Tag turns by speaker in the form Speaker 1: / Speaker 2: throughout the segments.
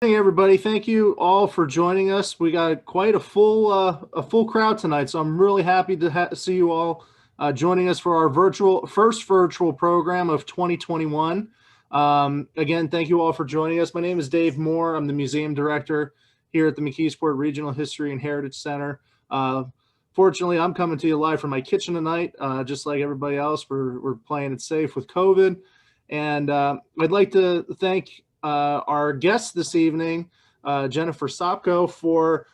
Speaker 1: Hey everybody, thank you all for joining us. We got quite a full crowd tonight, so I'm really happy to see you all joining us for our first virtual program of 2021. Again, thank you all for joining us. My name is Dave Moore. I'm the museum director here at the McKeesport Regional History and Heritage Center. Fortunately, I'm coming to you live from my kitchen tonight, just like everybody else. We're playing it safe with COVID, and I'd like to thank our guest this evening, Jennifer Sopko, for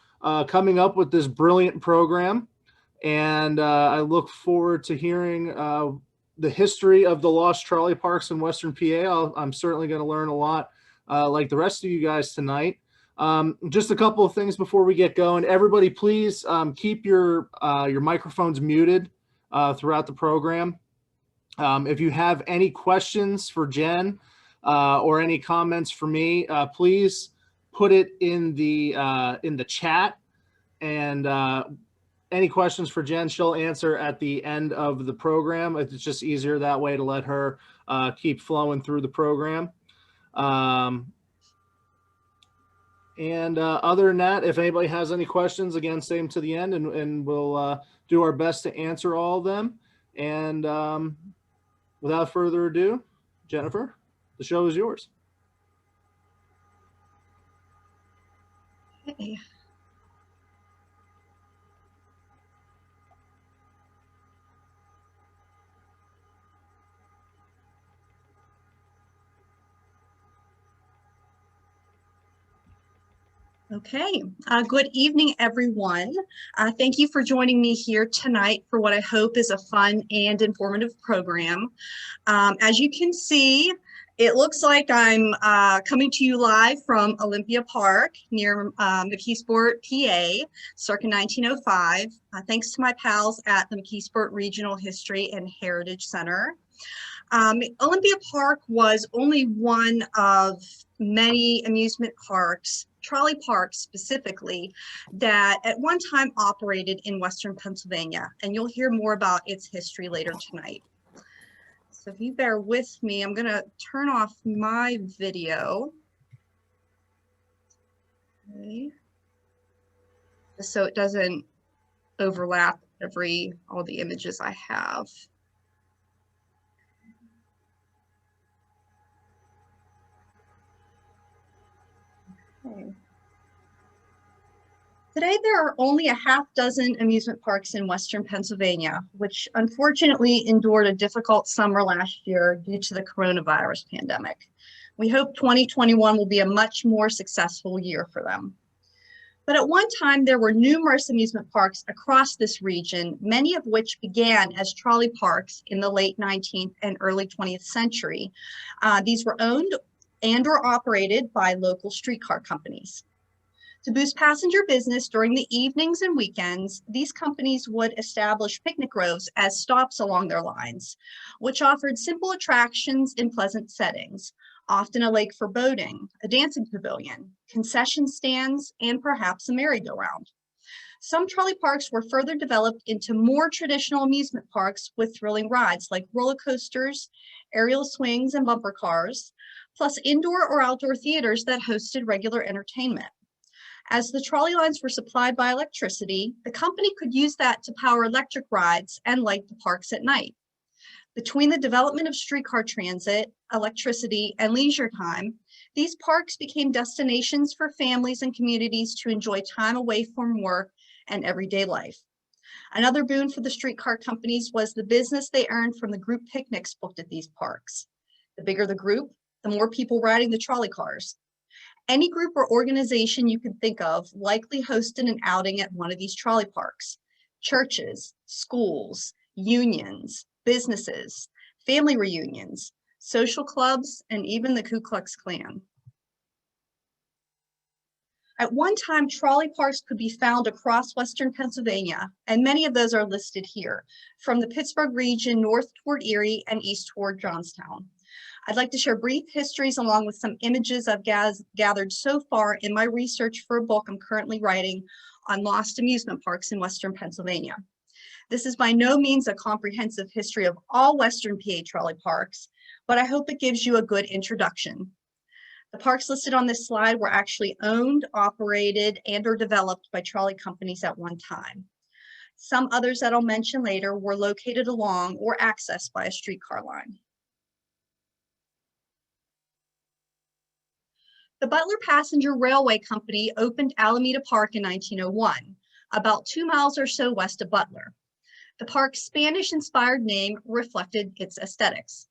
Speaker 1: coming up with this brilliant program. And I look forward to hearing the history of the lost trolley parks in Western PA. I'm certainly going to learn a lot like the rest of you guys tonight. Just a couple of things before we get going. Everybody, please keep your microphones muted throughout the program. If you have any questions for Jen, or any comments for me, please put it in the chat. And any questions for Jen, she'll answer at the end of the program. It's just easier that way to let her keep flowing through the program. Other than that, if anybody has any questions, again, save them to the end, and we'll do our best to answer all of them. And without further ado, Jennifer, the show is yours.
Speaker 2: Okay. Okay, good evening, everyone. Thank you for joining me here tonight for what I hope is a fun and informative program. As you can see, it looks like I'm coming to you live from Olympia Park near McKeesport, PA, circa 1905. Thanks to my pals at the McKeesport Regional History and Heritage Center. Olympia Park was only one of many amusement parks, trolley parks specifically, that at one time operated in Western Pennsylvania, and you'll hear more about its history later tonight. So if you bear with me, I'm going to turn off my video. Okay. Just so it doesn't overlap all the images I have. Okay. Today, there are only a half dozen amusement parks in Western Pennsylvania, which unfortunately endured a difficult summer last year due to the coronavirus pandemic. We hope 2021 will be a much more successful year for them. But at one time, there were numerous amusement parks across this region, many of which began as trolley parks in the late 19th and early 20th century. These were owned and/or operated by local streetcar companies. To boost passenger business during the evenings and weekends, these companies would establish picnic groves as stops along their lines, which offered simple attractions in pleasant settings, often a lake for boating, a dancing pavilion, concession stands, and perhaps a merry-go-round. Some trolley parks were further developed into more traditional amusement parks with thrilling rides like roller coasters, aerial swings, and bumper cars, plus indoor or outdoor theaters that hosted regular entertainment. As the trolley lines were supplied by electricity, the company could use that to power electric rides and light the parks at night. Between the development of streetcar transit, electricity, and leisure time, these parks became destinations for families and communities to enjoy time away from work and everyday life. Another boon for the streetcar companies was the business they earned from the group picnics booked at these parks. The bigger the group, the more people riding the trolley cars. Any group or organization you can think of likely hosted an outing at one of these trolley parks. Churches, schools, unions, businesses, family reunions, social clubs, and even the Ku Klux Klan. At one time, trolley parks could be found across Western Pennsylvania, and many of those are listed here, from the Pittsburgh region north toward Erie and east toward Johnstown. I'd like to share brief histories along with some images I've gathered so far in my research for a book I'm currently writing on lost amusement parks in Western Pennsylvania. This is by no means a comprehensive history of all Western PA trolley parks, but I hope it gives you a good introduction. The parks listed on this slide were actually owned, operated, and or developed by trolley companies at one time. Some others that I'll mention later were located along or accessed by a streetcar line. The Butler Passenger Railway Company opened Alameda Park in 1901, about 2 miles or so west of Butler. The park's Spanish-inspired name reflected its aesthetics.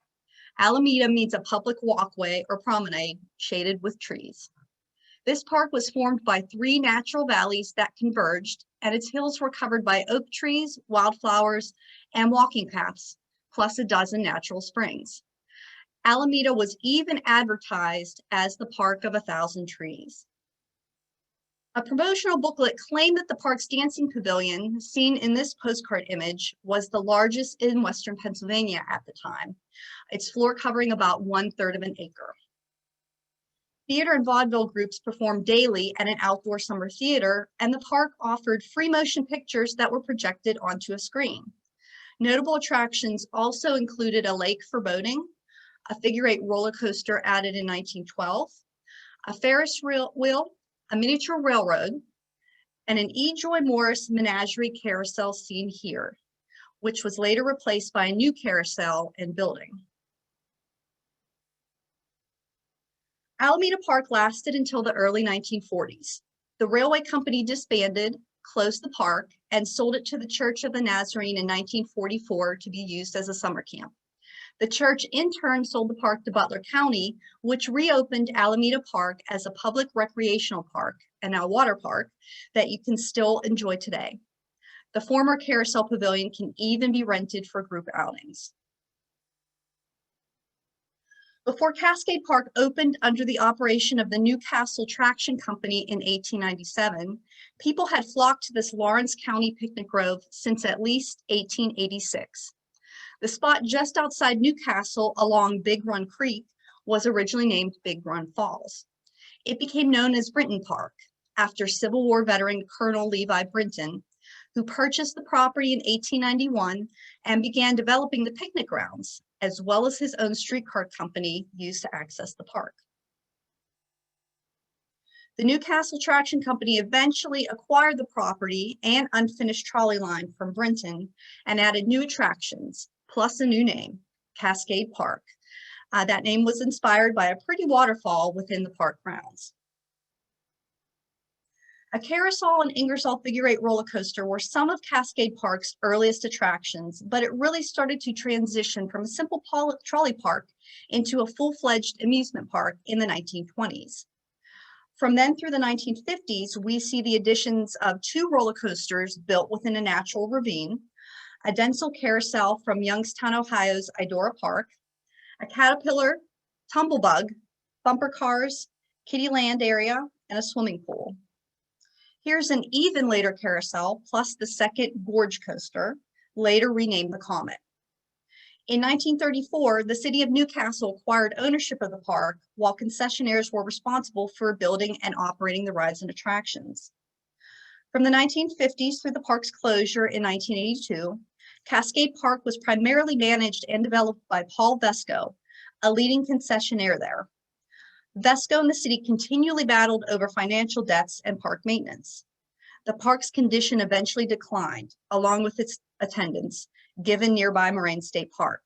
Speaker 2: Alameda means a public walkway or promenade shaded with trees. This park was formed by 3 natural valleys that converged, and its hills were covered by oak trees, wildflowers, and walking paths, plus a dozen natural springs. Alameda was even advertised as the Park of 1,000 Trees. A promotional booklet claimed that the park's dancing pavilion, seen in this postcard image, was the largest in Western Pennsylvania at the time, its floor covering about 1/3 of an acre. Theater and vaudeville groups performed daily at an outdoor summer theater, and the park offered free motion pictures that were projected onto a screen. Notable attractions also included a lake for boating, a figure-8 roller coaster added in 1912, a Ferris wheel, a miniature railroad, and an E. Joy Morris menagerie carousel seen here, which was later replaced by a new carousel and building. Alameda Park lasted until the early 1940s. The railway company disbanded, closed the park, and sold it to the Church of the Nazarene in 1944 to be used as a summer camp. The church in turn sold the park to Butler County, which reopened Alameda Park as a public recreational park, and now water park, that you can still enjoy today. The former carousel pavilion can even be rented for group outings. Before Cascade Park opened under the operation of the Newcastle Traction Company in 1897, people had flocked to this Lawrence County picnic grove since at least 1886. The spot just outside Newcastle along Big Run Creek was originally named Big Run Falls. It became known as Brinton Park after Civil War veteran Colonel Levi Brinton, who purchased the property in 1891 and began developing the picnic grounds, as well as his own streetcar company used to access the park. The Newcastle Traction Company eventually acquired the property and unfinished trolley line from Brinton and added new attractions, plus a new name, Cascade Park. That name was inspired by a pretty waterfall within the park grounds. A carousel and Ingersoll figure-8 roller coaster were some of Cascade Park's earliest attractions, but it really started to transition from a simple trolley park into a full-fledged amusement park in the 1920s. From then through the 1950s, we see the additions of 2 roller coasters built within a natural ravine, a Denzel carousel from Youngstown, Ohio's Eldora Park, a Caterpillar, Tumblebug, bumper cars, kiddie land area, and a swimming pool. Here's an even later carousel, plus the second gorge coaster, later renamed the Comet. In 1934, the city of Newcastle acquired ownership of the park, while concessionaires were responsible for building and operating the rides and attractions. From the 1950s through the park's closure in 1982, Cascade Park was primarily managed and developed by Paul Vesco, a leading concessionaire there. Vesco and the city continually battled over financial debts and park maintenance. The park's condition eventually declined, along with its attendance, given nearby Moraine State Park.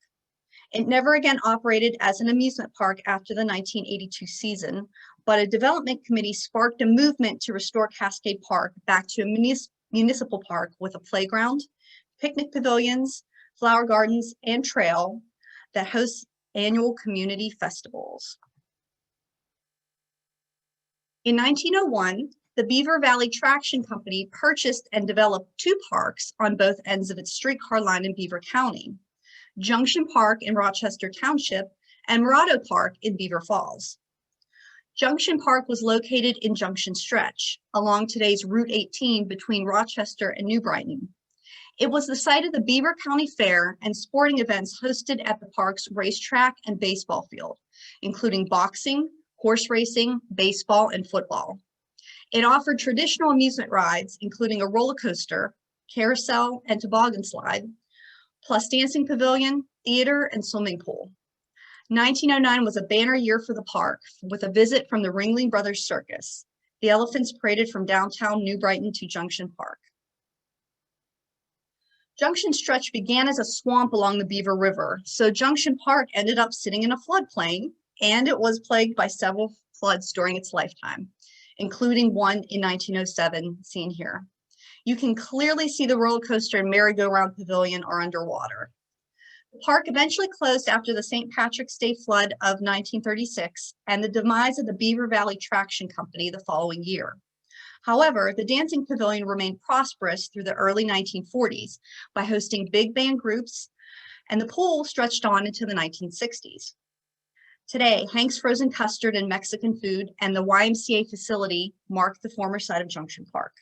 Speaker 2: It never again operated as an amusement park after the 1982 season, but a development committee sparked a movement to restore Cascade Park back to a municipal park with a playground, picnic pavilions, flower gardens, and trail that hosts annual community festivals. In 1901, the Beaver Valley Traction Company purchased and developed 2 parks on both ends of its streetcar line in Beaver County, Junction Park in Rochester Township and Morato Park in Beaver Falls. Junction Park was located in Junction Stretch, along today's Route 18 between Rochester and New Brighton. It was the site of the Beaver County Fair and sporting events hosted at the park's racetrack and baseball field, including boxing, horse racing, baseball, and football. It offered traditional amusement rides, including a roller coaster, carousel, and toboggan slide, plus dancing pavilion, theater, and swimming pool. 1909 was a banner year for the park, with a visit from the Ringling Brothers Circus. The elephants paraded from downtown New Brighton to Junction Park. Junction Stretch began as a swamp along the Beaver River, so Junction Park ended up sitting in a floodplain, and it was plagued by several floods during its lifetime, including one in 1907, seen here. You can clearly see the roller coaster and merry-go-round pavilion are underwater. The park eventually closed after the St. Patrick's Day flood of 1936 and the demise of the Beaver Valley Traction Company the following year. However, the dancing pavilion remained prosperous through the early 1940s by hosting big band groups, and the pool stretched on into the 1960s. Today, Hank's Frozen Custard and Mexican food and the YMCA facility mark the former site of Junction Park.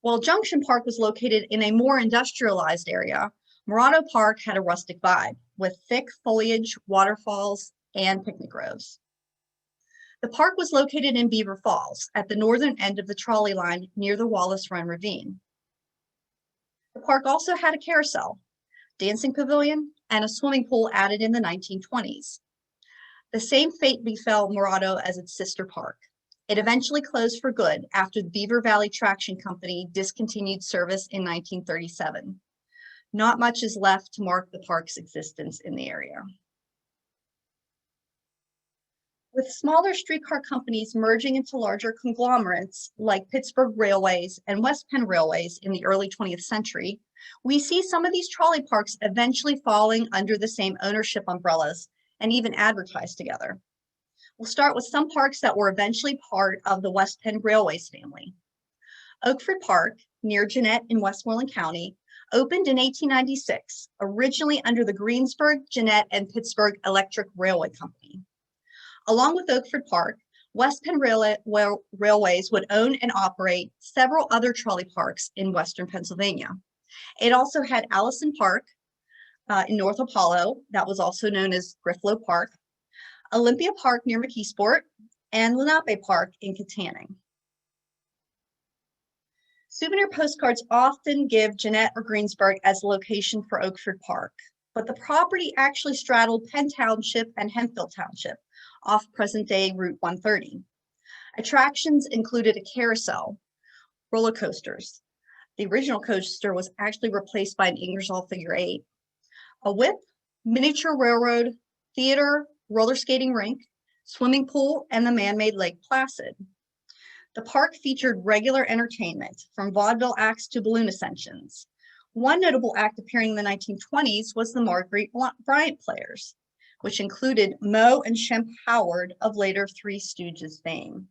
Speaker 2: While Junction Park was located in a more industrialized area, Morato Park had a rustic vibe with thick foliage, waterfalls, and picnic groves. The park was located in Beaver Falls at the northern end of the trolley line near the Wallace Run Ravine. The park also had a carousel, dancing pavilion, and a swimming pool added in the 1920s. The same fate befell Morato as its sister park. It eventually closed for good after the Beaver Valley Traction Company discontinued service in 1937. Not much is left to mark the park's existence in the area. With smaller streetcar companies merging into larger conglomerates like Pittsburgh Railways and West Penn Railways in the early 20th century, we see some of these trolley parks eventually falling under the same ownership umbrellas and even advertised together. We'll start with some parks that were eventually part of the West Penn Railways family. Oakford Park, near Jeannette in Westmoreland County, opened in 1896, originally under the Greensburg, Jeannette, and Pittsburgh Electric Railway Company. Along with Oakford Park, West Penn Railways would own and operate several other trolley parks in Western Pennsylvania. It also had Allison Park in North Apollo, that was also known as Griflo Park, Olympia Park near McKeesport, and Lenape Park in Katanning. Souvenir postcards often give Jeannette or Greensburg as a location for Oakford Park, but the property actually straddled Penn Township and Hemphill Township off present-day Route 130. Attractions included a carousel, roller coasters. The original coaster was actually replaced by an Ingersoll figure 8, a whip, miniature railroad, theater, roller skating rink, swimming pool, and the man-made Lake Placid. The park featured regular entertainment, from vaudeville acts to balloon ascensions. One notable act appearing in the 1920s was the Marguerite Bryant Players, which included Moe and Shemp Howard of later Three Stooges fame.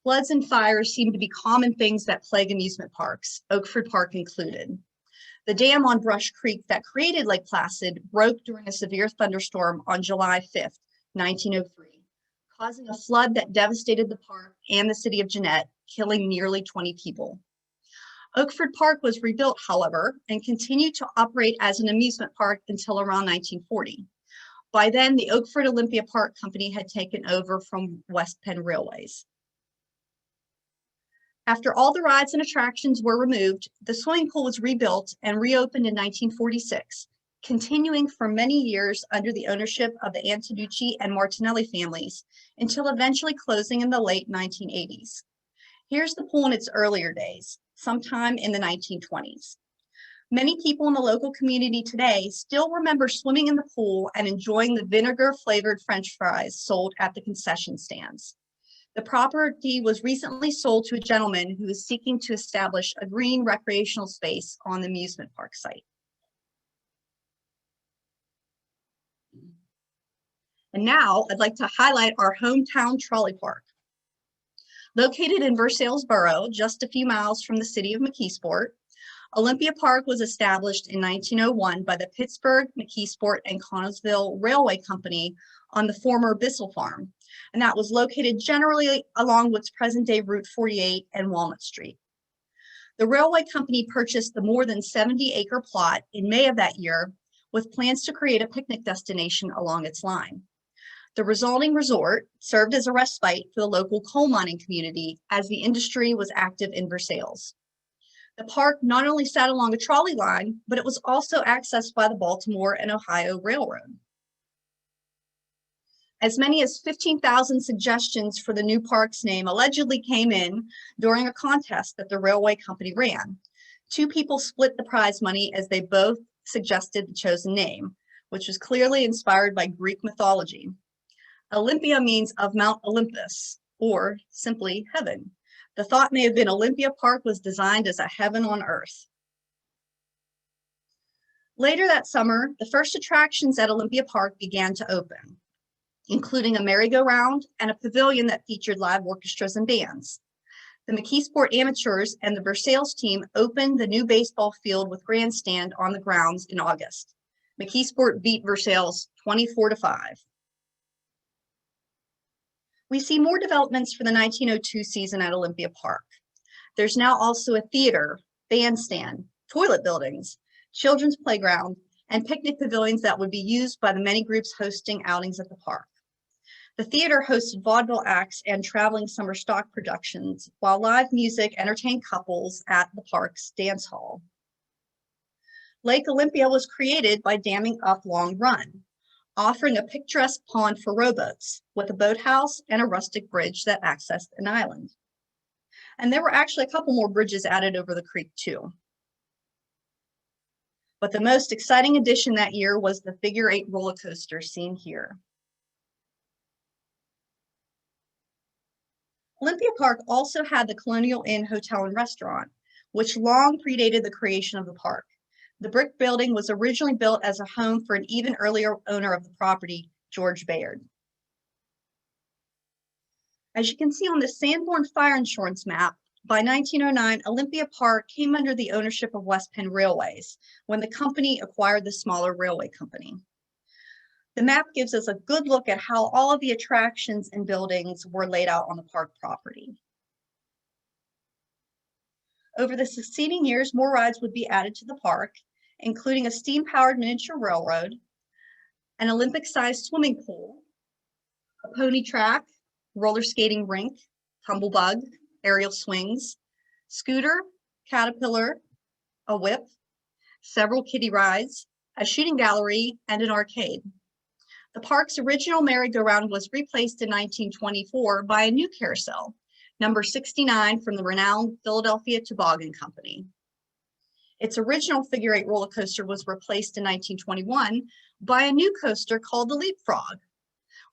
Speaker 2: Floods and fires seem to be common things that plague amusement parks, Oakford Park included. The dam on Brush Creek that created Lake Placid broke during a severe thunderstorm on July 5th, 1903, causing a flood that devastated the park and the city of Jeannette, killing nearly 20 people. Oakford Park was rebuilt, however, and continued to operate as an amusement park until around 1940. By then, the Oakford Olympia Park Company had taken over from West Penn Railways. After all the rides and attractions were removed, the swimming pool was rebuilt and reopened in 1946, continuing for many years under the ownership of the Antonucci and Martinelli families, until eventually closing in the late 1980s. Here's the pool in its earlier days, sometime in the 1920s. Many people in the local community today still remember swimming in the pool and enjoying the vinegar-flavored French fries sold at the concession stands. The property was recently sold to a gentleman who is seeking to establish a green recreational space on the amusement park site. And now I'd like to highlight our hometown trolley park. Located in Versailles Borough, just a few miles from the city of McKeesport, Olympia Park was established in 1901 by the Pittsburgh, McKeesport, and Connellsville Railway Company on the former Bissell Farm, and that was located generally along what's present-day Route 48 and Walnut Street. The railway company purchased the more than 70-acre plot in May of that year with plans to create a picnic destination along its line. The resulting resort served as a respite for the local coal mining community as the industry was active in Versailles. The park not only sat along a trolley line, but it was also accessed by the Baltimore and Ohio Railroad. As many as 15,000 suggestions for the new park's name allegedly came in during a contest that the railway company ran. Two people split the prize money as they both suggested the chosen name, which was clearly inspired by Greek mythology. Olympia means of Mount Olympus, or simply heaven. The thought may have been Olympia Park was designed as a heaven on earth. Later that summer, the first attractions at Olympia Park began to open, including a merry-go-round and a pavilion that featured live orchestras and bands. The McKeesport Amateurs and the Versailles team opened the new baseball field with grandstand on the grounds in August. McKeesport beat Versailles 24-5. We see more developments for the 1902 season at Olympia Park. There's now also a theater, bandstand, toilet buildings, children's playground, and picnic pavilions that would be used by the many groups hosting outings at the park. The theater hosted vaudeville acts and traveling summer stock productions, while live music entertained couples at the park's dance hall. Lake Olympia was created by damming up Long Run, offering a picturesque pond for rowboats with a boathouse and a rustic bridge that accessed an island. And there were actually a couple more bridges added over the creek too. But the most exciting addition that year was the figure-8 roller coaster seen here. Olympia Park also had the Colonial Inn Hotel and Restaurant, which long predated the creation of the park. The brick building was originally built as a home for an even earlier owner of the property, George Bayard. As you can see on the Sanborn Fire Insurance map, by 1909, Olympia Park came under the ownership of West Penn Railways when the company acquired the smaller railway company. The map gives us a good look at how all of the attractions and buildings were laid out on the park property. Over the succeeding years, more rides would be added to the park, including a steam-powered miniature railroad, an Olympic-sized swimming pool, a pony track, roller skating rink, tumblebug, aerial swings, scooter, caterpillar, a whip, several kiddie rides, a shooting gallery, and an arcade. The park's original merry-go-round was replaced in 1924 by a new carousel, number 69 from the renowned Philadelphia Toboggan Company. Its original figure-8 roller coaster was replaced in 1921 by a new coaster called the Leapfrog.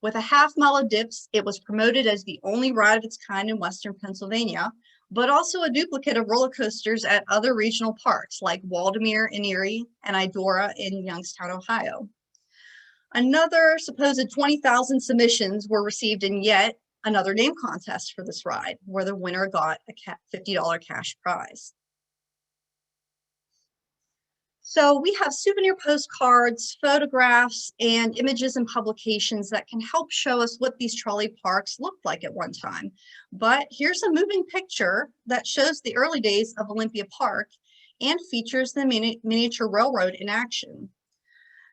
Speaker 2: With a half-mile of dips, it was promoted as the only ride of its kind in Western Pennsylvania, but also a duplicate of roller coasters at other regional parks like Waldemere in Erie and Eldora in Youngstown, Ohio. Another supposed 20,000 submissions were received in yet another name contest for this ride, where the winner got a $50 cash prize. So we have souvenir postcards, photographs, and images and publications that can help show us what these trolley parks looked like at one time. But here's a moving picture that shows the early days of Olympia Park and features the miniature railroad in action.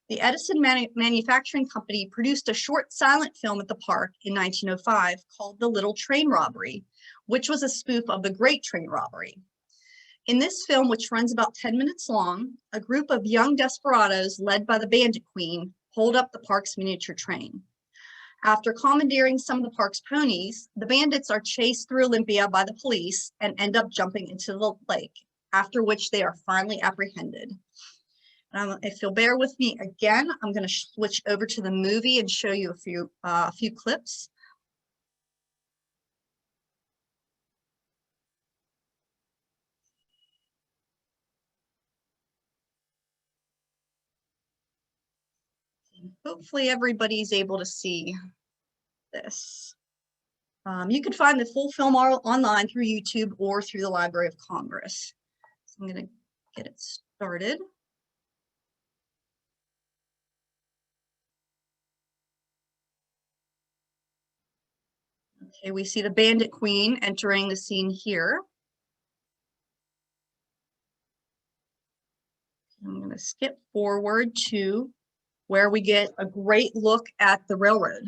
Speaker 2: The Edison Manufacturing Company produced a short silent film at the park in 1905 called The Little Train Robbery, which was a spoof of the Great Train Robbery. In this film, which runs about 10 minutes long, a group of young desperados led by the Bandit Queen hold up the park's miniature train. After commandeering some of the park's ponies, the bandits are chased through Olympia by the police and end up jumping into the lake, after which they are finally apprehended. If you'll bear with me again, I'm going to switch over to the movie and show you a few clips. Hopefully everybody's able to see this. You can find the full film online through YouTube or through the Library of Congress. So I'm going to get it started. Okay, we see the Bandit Queen entering the scene here. I'm going to skip forward to where we get a great look at the railroad.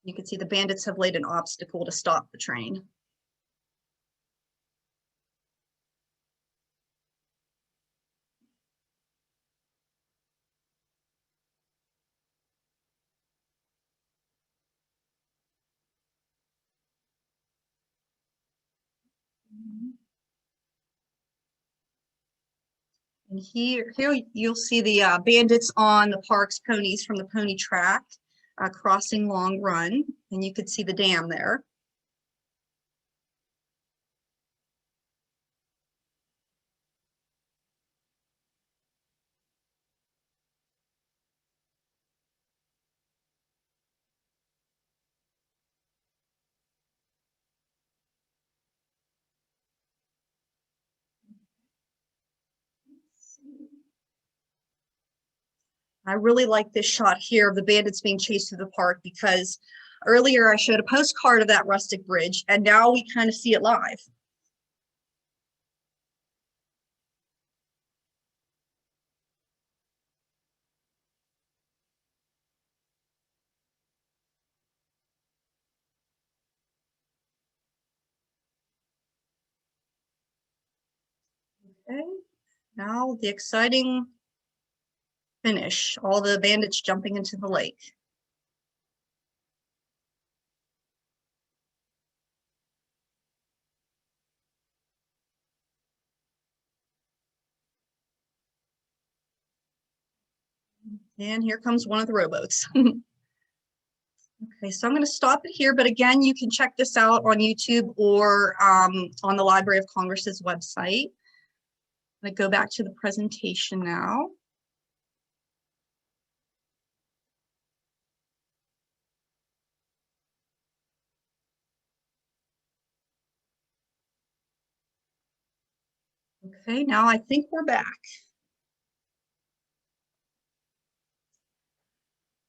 Speaker 2: You can see the bandits have laid an obstacle to stop the train. And here you'll see the bandits on the park's ponies from the pony track, crossing Long Run, and you could see the dam there. I really like this shot here of the bandits being chased through the park because earlier I showed a postcard of that rustic bridge, and now we kind of see it live. Okay, now the exciting finish, all the bandits jumping into the lake. And here comes one of the rowboats. Okay, so I'm going to stop it here, but again, you can check this out on YouTube or on the Library of Congress's website. I'm going to go back to the presentation now. Okay, now I think we're back.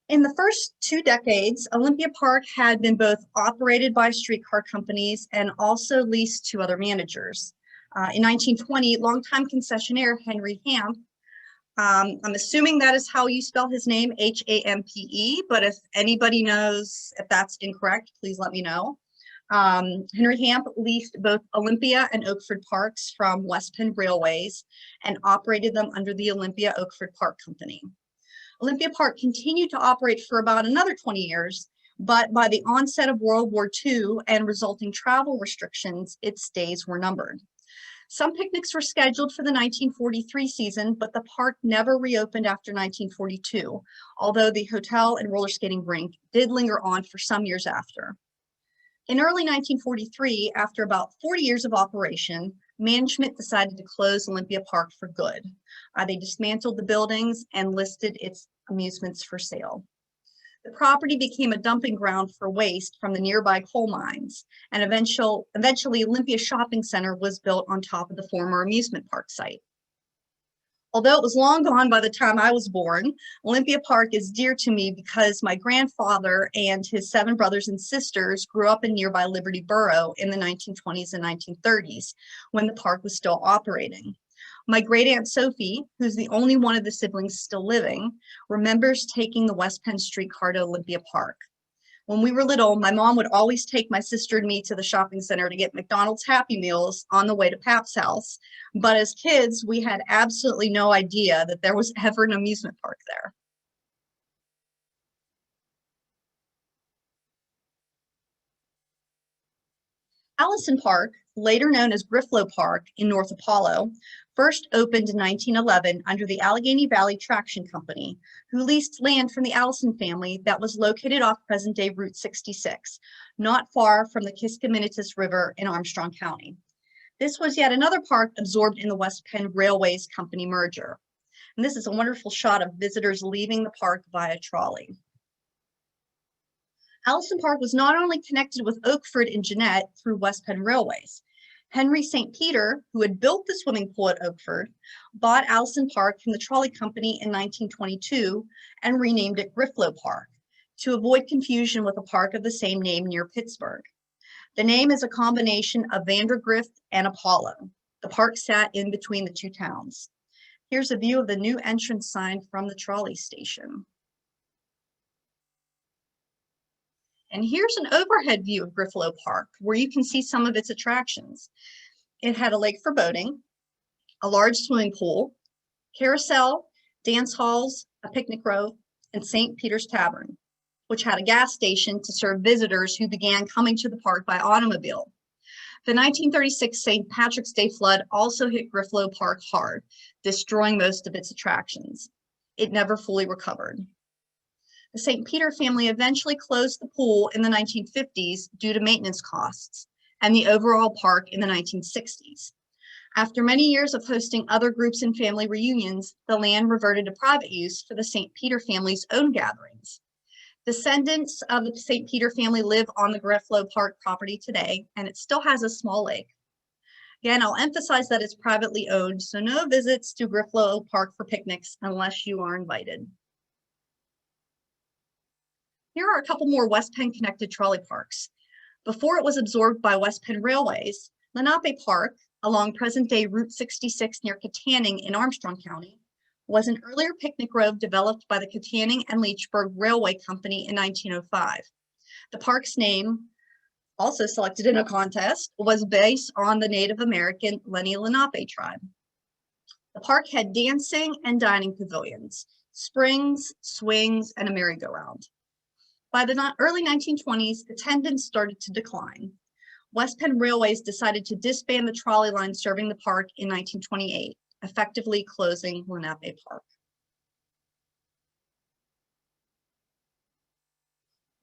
Speaker 2: In the first 2 decades, Olympia Park had been both operated by streetcar companies and also leased to other managers. In 1920, longtime concessionaire Henry Hamp, I'm assuming that is how you spell his name, H-A-M-P-E, but if anybody knows if that's incorrect, please let me know. Henry Hamp leased both Olympia and Oakford Parks from West Penn Railways and operated them under the Olympia Oakford Park Company. Olympia Park continued to operate for about another 20 years, but by the onset of World War II and resulting travel restrictions, its days were numbered. Some picnics were scheduled for the 1943 season, but the park never reopened after 1942, although the hotel and roller skating rink did linger on for some years after. In early 1943, after about 40 years of operation, management decided to close Olympia Park for good. They dismantled the buildings and listed its amusements for sale. The property became a dumping ground for waste from the nearby coal mines, and eventually Olympia Shopping Center was built on top of the former amusement park site. Although it was long gone by the time I was born, Olympia Park is dear to me because my grandfather and his 7 brothers and sisters grew up in nearby Liberty Borough in the 1920s and 1930s when the park was still operating. My great aunt Sophie, who's the only one of the siblings still living, remembers taking the West Penn streetcar to Olympia Park. When we were little, my mom would always take my sister and me to the shopping center to get McDonald's Happy Meals on the way to Pap's house. But as kids, we had absolutely no idea that there was ever an amusement park there. Allison Park, later known as Griflo Park in North Apollo, first opened in 1911 under the Allegheny Valley Traction Company, who leased land from the Allison family that was located off present-day Route 66, not far from the Kiskiminetas River in Armstrong County. This was yet another park absorbed in the West Penn Railways Company merger. And this is a wonderful shot of visitors leaving the park via trolley. Allison Park was not only connected with Oakford and Jeanette through West Penn Railways. Henry St. Peter, who had built the swimming pool at Oakford, bought Allison Park from the Trolley Company in 1922 and renamed it Griflo Park to avoid confusion with a park of the same name near Pittsburgh. The name is a combination of Vandergrift and Apollo. The park sat in between the 2 towns. Here's a view of the new entrance sign from the trolley station. And here's an overhead view of Griflo Park, where you can see some of its attractions. It had a lake for boating, a large swimming pool, carousel, dance halls, a picnic grove, and St. Peter's Tavern, which had a gas station to serve visitors who began coming to the park by automobile. The 1936 St. Patrick's Day flood also hit Griflo Park hard, destroying most of its attractions. It never fully recovered. The St. Peter family eventually closed the pool in the 1950s due to maintenance costs, and the overall park in the 1960s. After many years of hosting other groups and family reunions, the land reverted to private use for the St. Peter family's own gatherings. Descendants of the St. Peter family live on the Griflo Park property today, and it still has a small lake. Again, I'll emphasize that it's privately owned, so no visits to Griflo Park for picnics unless you are invited. Here are a couple more West Penn connected trolley parks. Before it was absorbed by West Penn Railways, Lenape Park, along present-day Route 66 near Katanning in Armstrong County, was an earlier picnic grove developed by the Katanning and Leechburg Railway Company in 1905. The park's name, also selected in a contest, was based on the Native American Lenni Lenape tribe. The park had dancing and dining pavilions, springs, swings, and a merry-go-round. By the early 1920s, attendance started to decline. West Penn Railways decided to disband the trolley line serving the park in 1928, effectively closing Lenape Park.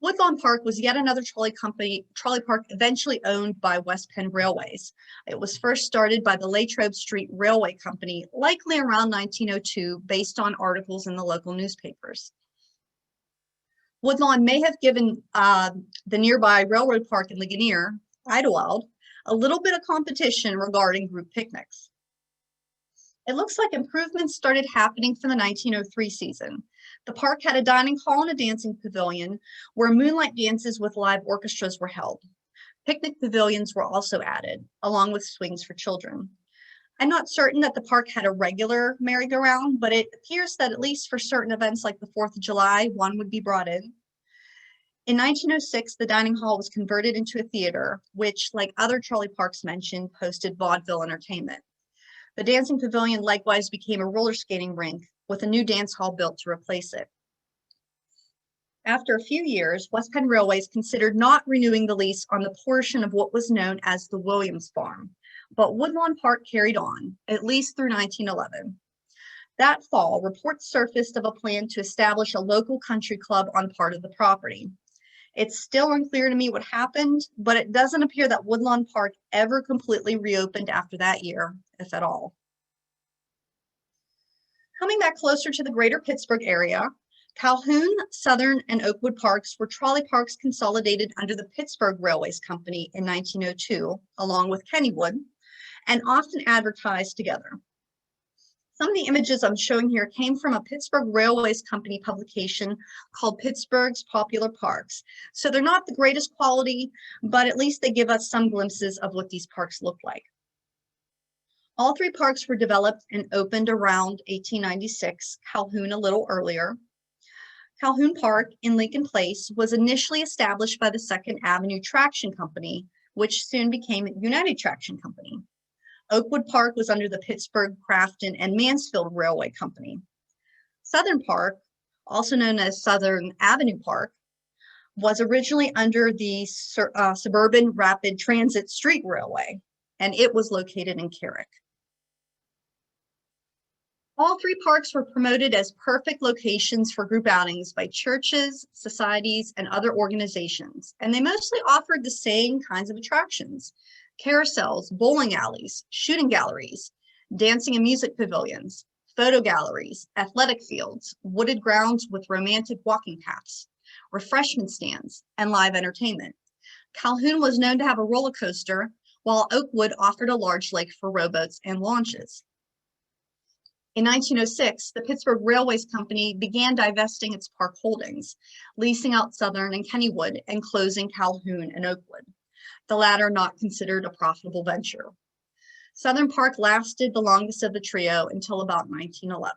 Speaker 2: Woodlawn Park was yet another trolley park eventually owned by West Penn Railways. It was first started by the Latrobe Street Railway Company, likely around 1902, based on articles in the local newspapers. Woodlawn may have given the nearby railroad park in Ligonier, Idlewild, a little bit of competition regarding group picnics. It looks like improvements started happening for the 1903 season. The park had a dining hall and a dancing pavilion where moonlight dances with live orchestras were held. Picnic pavilions were also added, along with swings for children. I'm not certain that the park had a regular merry-go-round, but it appears that at least for certain events like the 4th of July, one would be brought in. In 1906, the dining hall was converted into a theater, which, like other trolley parks mentioned, hosted vaudeville entertainment. The dancing pavilion likewise became a roller skating rink, with a new dance hall built to replace it. After a few years, West Penn Railways considered not renewing the lease on the portion of what was known as the Williams Farm, but Woodlawn Park carried on, at least through 1911. That fall, reports surfaced of a plan to establish a local country club on part of the property. It's still unclear to me what happened, but it doesn't appear that Woodlawn Park ever completely reopened after that year, if at all. Coming back closer to the greater Pittsburgh area, Calhoun, Southern, and Oakwood Parks were trolley parks consolidated under the Pittsburgh Railways Company in 1902, along with Kennywood, and often advertised together. Some of the images I'm showing here came from a Pittsburgh Railways Company publication called Pittsburgh's Popular Parks. So they're not the greatest quality, but at least they give us some glimpses of what these parks look like. All three parks were developed and opened around 1896, Calhoun a little earlier. Calhoun Park in Lincoln Place was initially established by the Second Avenue Traction Company, which soon became United Traction Company. Oakwood Park was under the Pittsburgh, Crafton, and Mansfield Railway Company. Southern Park, also known as Southern Avenue Park, was originally under the Suburban Rapid Transit Street Railway, and it was located in Carrick. All three parks were promoted as perfect locations for group outings by churches, societies, and other organizations, and they mostly offered the same kinds of attractions: carousels, bowling alleys, shooting galleries, dancing and music pavilions, photo galleries, athletic fields, wooded grounds with romantic walking paths, refreshment stands, and live entertainment. Calhoun was known to have a roller coaster, while Oakwood offered a large lake for rowboats and launches. In 1906, the Pittsburgh Railways Company began divesting its park holdings, leasing out Southern and Kennywood and closing Calhoun and Oakwood, the latter not considered a profitable venture. Southern Park lasted the longest of the trio until about 1911.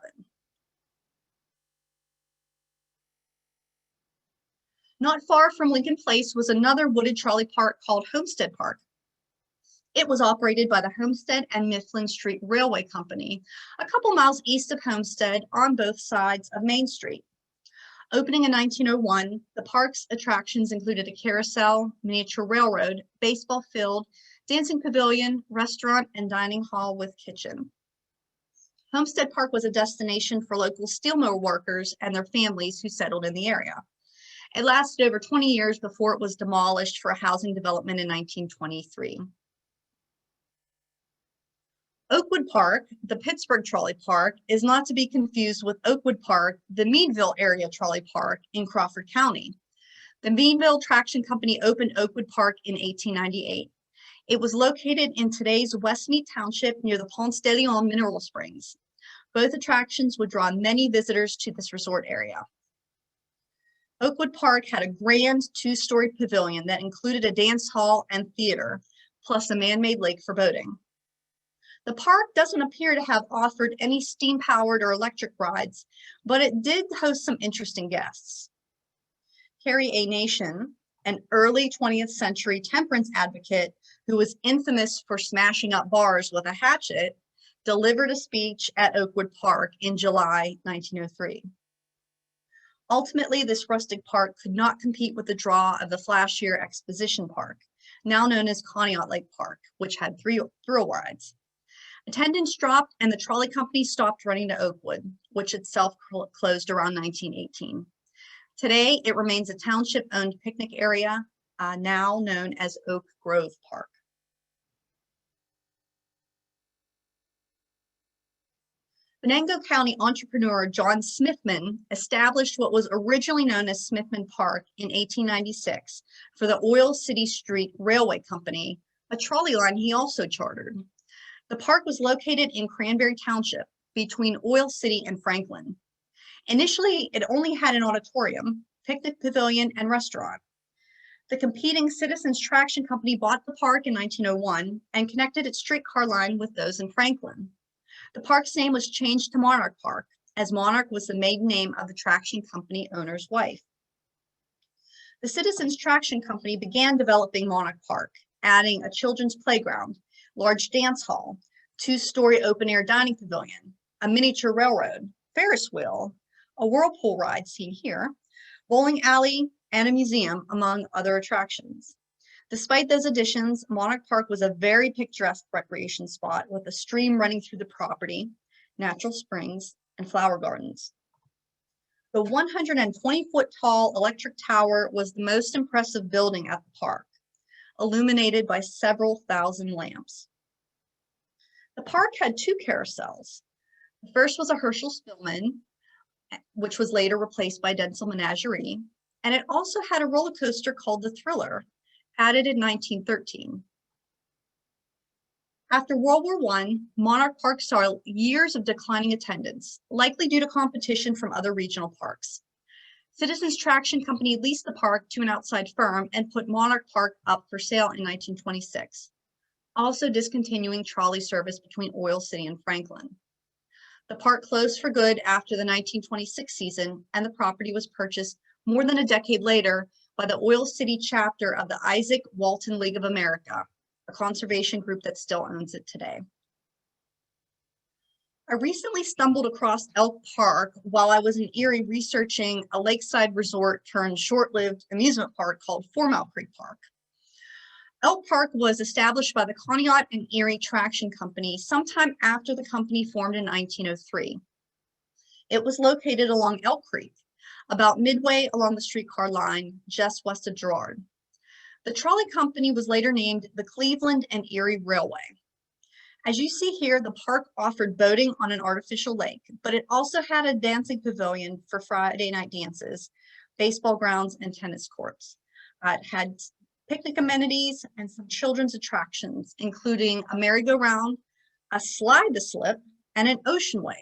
Speaker 2: Not far from Lincoln Place was another wooded trolley park called Homestead Park. It was operated by the Homestead and Mifflin Street Railway Company, a couple miles east of Homestead on both sides of Main Street. Opening in 1901, the park's attractions included a carousel, miniature railroad, baseball field, dancing pavilion, restaurant, and dining hall with kitchen. Homestead Park was a destination for local steel mill workers and their families who settled in the area. It lasted over 20 years before it was demolished for a housing development in 1923. Oakwood Park, the Pittsburgh Trolley Park, is not to be confused with Oakwood Park, the Meadville area trolley park in Crawford County. The Meadville Traction Company opened Oakwood Park in 1898. It was located in today's Westmead Township near the Ponce de Leon mineral springs. Both attractions would draw many visitors to this resort area. Oakwood Park had a grand two-story pavilion that included a dance hall and theater, plus a man-made lake for boating. The park doesn't appear to have offered any steam-powered or electric rides, but it did host some interesting guests. Carrie A. Nation, an early 20th century temperance advocate who was infamous for smashing up bars with a hatchet, delivered a speech at Oakwood Park in July 1903. Ultimately, this rustic park could not compete with the draw of the flashier Exposition Park, now known as Conneaut Lake Park, which had thrill rides. Attendance dropped and the trolley company stopped running to Oakwood, which itself closed around 1918. Today, it remains a township-owned picnic area, now known as Oak Grove Park. Venango County entrepreneur John Smithman established what was originally known as Smithman Park in 1896 for the Oil City Street Railway Company, a trolley line he also chartered. The park was located in Cranberry Township between Oil City and Franklin. Initially, it only had an auditorium, picnic pavilion, and restaurant. The competing Citizens Traction Company bought the park in 1901 and connected its streetcar line with those in Franklin. The park's name was changed to Monarch Park, as Monarch was the maiden name of the traction company owner's wife. The Citizens Traction Company began developing Monarch Park, adding a children's playground, large dance hall, two-story open-air dining pavilion, a miniature railroad, Ferris wheel, a whirlpool ride seen here, bowling alley, and a museum, among other attractions. Despite those additions, Monarch Park was a very picturesque recreation spot with a stream running through the property, natural springs, and flower gardens. The 120-foot tall electric tower was the most impressive building at the park, illuminated by several thousand lamps. The park had two carousels. The first was a Herschel Spillman, which was later replaced by Denzel Menagerie, and it also had a roller coaster called the Thriller, added in 1913. After World War I, Monarch Park saw years of declining attendance, likely due to competition from other regional parks. Citizens Traction Company leased the park to an outside firm and put Monarch Park up for sale in 1926, also discontinuing trolley service between Oil City and Franklin. The park closed for good after the 1926 season, and the property was purchased more than a decade later by the Oil City chapter of the Isaac Walton League of America, a conservation group that still owns it today. I recently stumbled across Elk Park while I was in Erie researching a lakeside resort turned short-lived amusement park called Formal Creek Park. Elk Park was established by the Conneaut and Erie Traction Company sometime after the company formed in 1903. It was located along Elk Creek, about midway along the streetcar line just west of Girard. The trolley company was later named the Cleveland and Erie Railway. As you see here, the park offered boating on an artificial lake, but it also had a dancing pavilion for Friday night dances, baseball grounds, and tennis courts. It had picnic amenities and some children's attractions, including a merry-go-round, a slide-the-slip, and an ocean wave.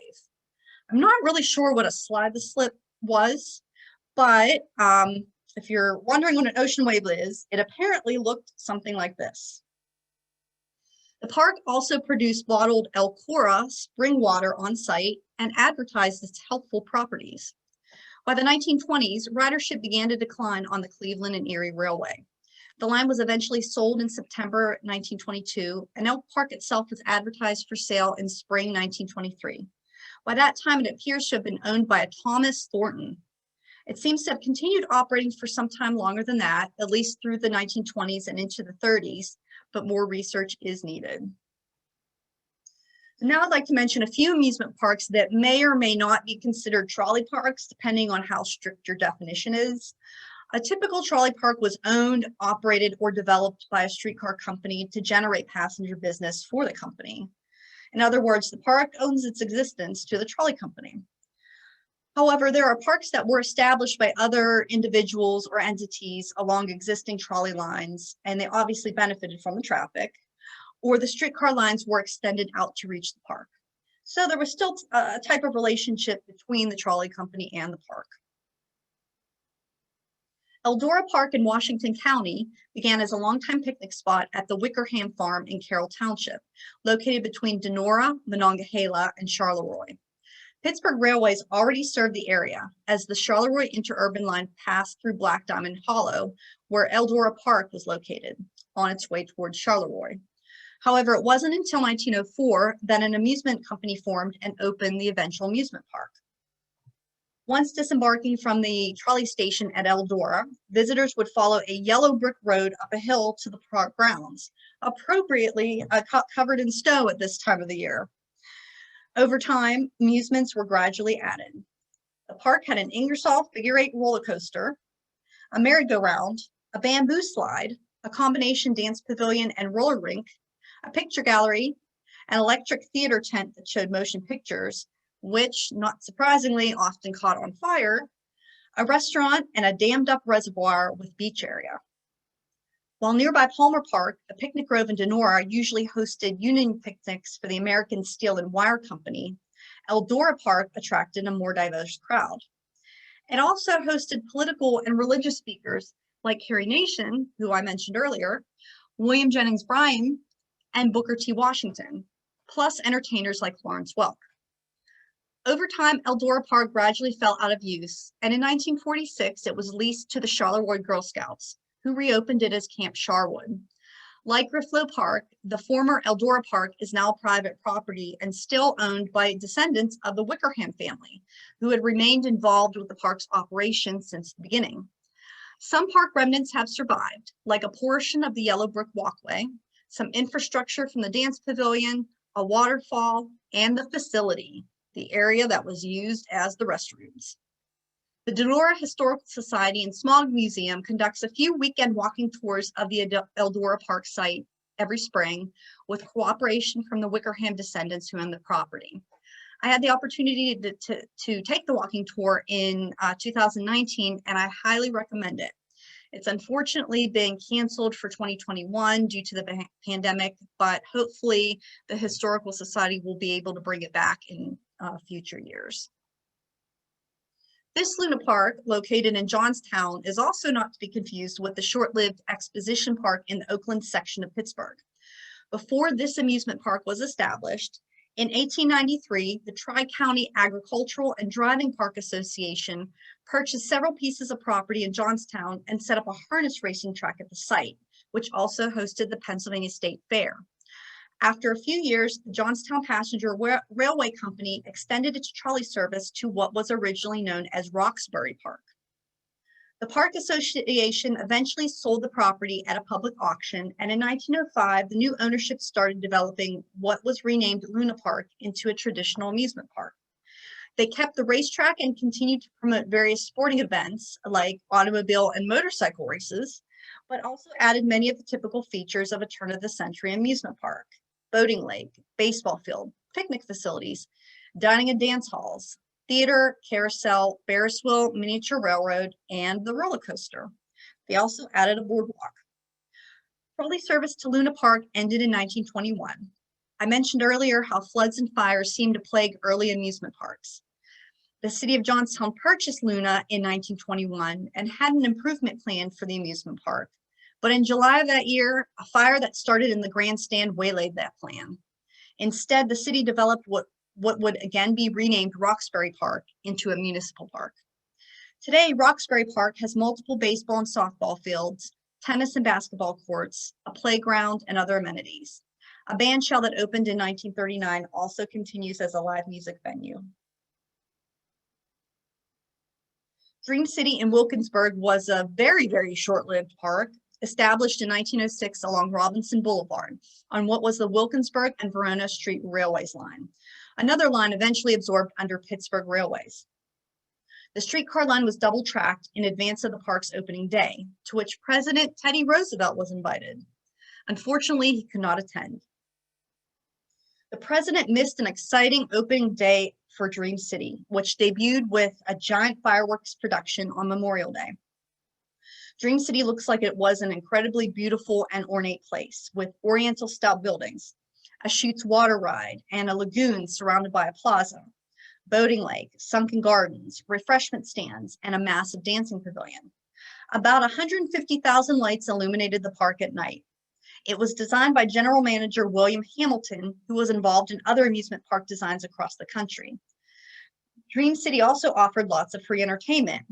Speaker 2: I'm not really sure what a slide-the-slip was, but if you're wondering what an ocean wave is, it apparently looked something like this. The park also produced bottled Elcora spring water on site and advertised its healthful properties. By the 1920s, ridership began to decline on the Cleveland and Erie Railway. The line was eventually sold in September 1922, and Elk Park itself was advertised for sale in spring 1923. By that time, it appears to have been owned by a Thomas Thornton. It seems to have continued operating for some time longer than that, at least through the 1920s and into the 30s, but more research is needed. Now I'd like to mention a few amusement parks that may or may not be considered trolley parks, depending on how strict your definition is. A typical trolley park was owned, operated, or developed by a streetcar company to generate passenger business for the company. In other words, the park owes its existence to the trolley company. However, there are parks that were established by other individuals or entities along existing trolley lines, and they obviously benefited from the traffic, or the streetcar lines were extended out to reach the park. So there was still a type of relationship between the trolley company and the park. Eldora Park in Washington County began as a longtime picnic spot at the Wickerham Farm in Carroll Township, located between Donora, Monongahela, and Charleroi. Pittsburgh Railways already served the area, as the Charleroi interurban line passed through Black Diamond Hollow, where Eldora Park was located, on its way towards Charleroi. However, it wasn't until 1904 that an amusement company formed and opened the eventual amusement park. Once disembarking from the trolley station at Eldora, visitors would follow a yellow brick road up a hill to the park grounds, appropriately covered in snow at this time of the year. Over time, amusements were gradually added. The park had an Ingersoll figure-8 roller coaster, a merry-go-round, a bamboo slide, a combination dance pavilion and roller rink, a picture gallery, an electric theater tent that showed motion pictures, which, not surprisingly, often caught on fire, a restaurant, and a dammed-up reservoir with beach area. While nearby Palmer Park, a picnic grove in Donora usually hosted union picnics for the American Steel and Wire Company, Eldora Park attracted a more diverse crowd. It also hosted political and religious speakers like Carrie Nation, who I mentioned earlier, William Jennings Bryan, and Booker T. Washington, plus entertainers like Lawrence Welk. Over time, Eldora Park gradually fell out of use, and in 1946, it was leased to the Charleroi Girl Scouts, who reopened it as Camp Sharwood. Like Griflo Park, the former Eldora Park is now private property and still owned by descendants of the Wickerham family, who had remained involved with the park's operation since the beginning. Some park remnants have survived, like a portion of the yellow brick walkway, some infrastructure from the dance pavilion, a waterfall, and the facility, the area that was used as the restrooms. The Donora Historical Society and Smog Museum conducts a few weekend walking tours of the Eldora Park site every spring with cooperation from the Wickerham descendants who own the property. I had the opportunity to take the walking tour in 2019, and I highly recommend it. It's unfortunately been canceled for 2021 due to the pandemic, but hopefully the Historical Society will be able to bring it back in future years. This Luna Park, located in Johnstown, is also not to be confused with the short-lived Exposition Park in the Oakland section of Pittsburgh. Before this amusement park was established, in 1893, the Tri-County Agricultural and Driving Park Association purchased several pieces of property in Johnstown and set up a harness racing track at the site, which also hosted the Pennsylvania State Fair. After a few years, the Johnstown Passenger Railway Company extended its trolley service to what was originally known as Roxbury Park. The Park Association eventually sold the property at a public auction, and in 1905, the new ownership started developing what was renamed Luna Park into a traditional amusement park. They kept the racetrack and continued to promote various sporting events like automobile and motorcycle races, but also added many of the typical features of a turn-of-the-century amusement park: boating lake, baseball field, picnic facilities, dining and dance halls, theater, carousel, Ferris wheel, miniature railroad, and the roller coaster. They also added a boardwalk. Trolley service to Luna Park ended in 1921. I mentioned earlier how floods and fires seemed to plague early amusement parks. The city of Johnstown purchased Luna in 1921 and had an improvement plan for the amusement park. But in July of that year, a fire that started in the grandstand waylaid that plan. Instead, the city developed what would again be renamed Roxbury Park into a municipal park. Today, Roxbury Park has multiple baseball and softball fields, tennis and basketball courts, a playground, and other amenities. A bandshell that opened in 1939 also continues as a live music venue. Dream City in Wilkinsburg was a very, very short-lived park, established in 1906 along Robinson Boulevard on what was the Wilkinsburg and Verona Street Railways line, another line eventually absorbed under Pittsburgh Railways. The streetcar line was double-tracked in advance of the park's opening day, to which President Teddy Roosevelt was invited. Unfortunately, he could not attend. The president missed an exciting opening day for Dream City, which debuted with a giant fireworks production on Memorial Day. Dream City looks like it was an incredibly beautiful and ornate place with Oriental-style buildings, a Chute's water ride, and a lagoon surrounded by a plaza, boating lake, sunken gardens, refreshment stands, and a massive dancing pavilion. About 150,000 lights illuminated the park at night. It was designed by General Manager William Hamilton, who was involved in other amusement park designs across the country. Dream City also offered lots of free entertainment,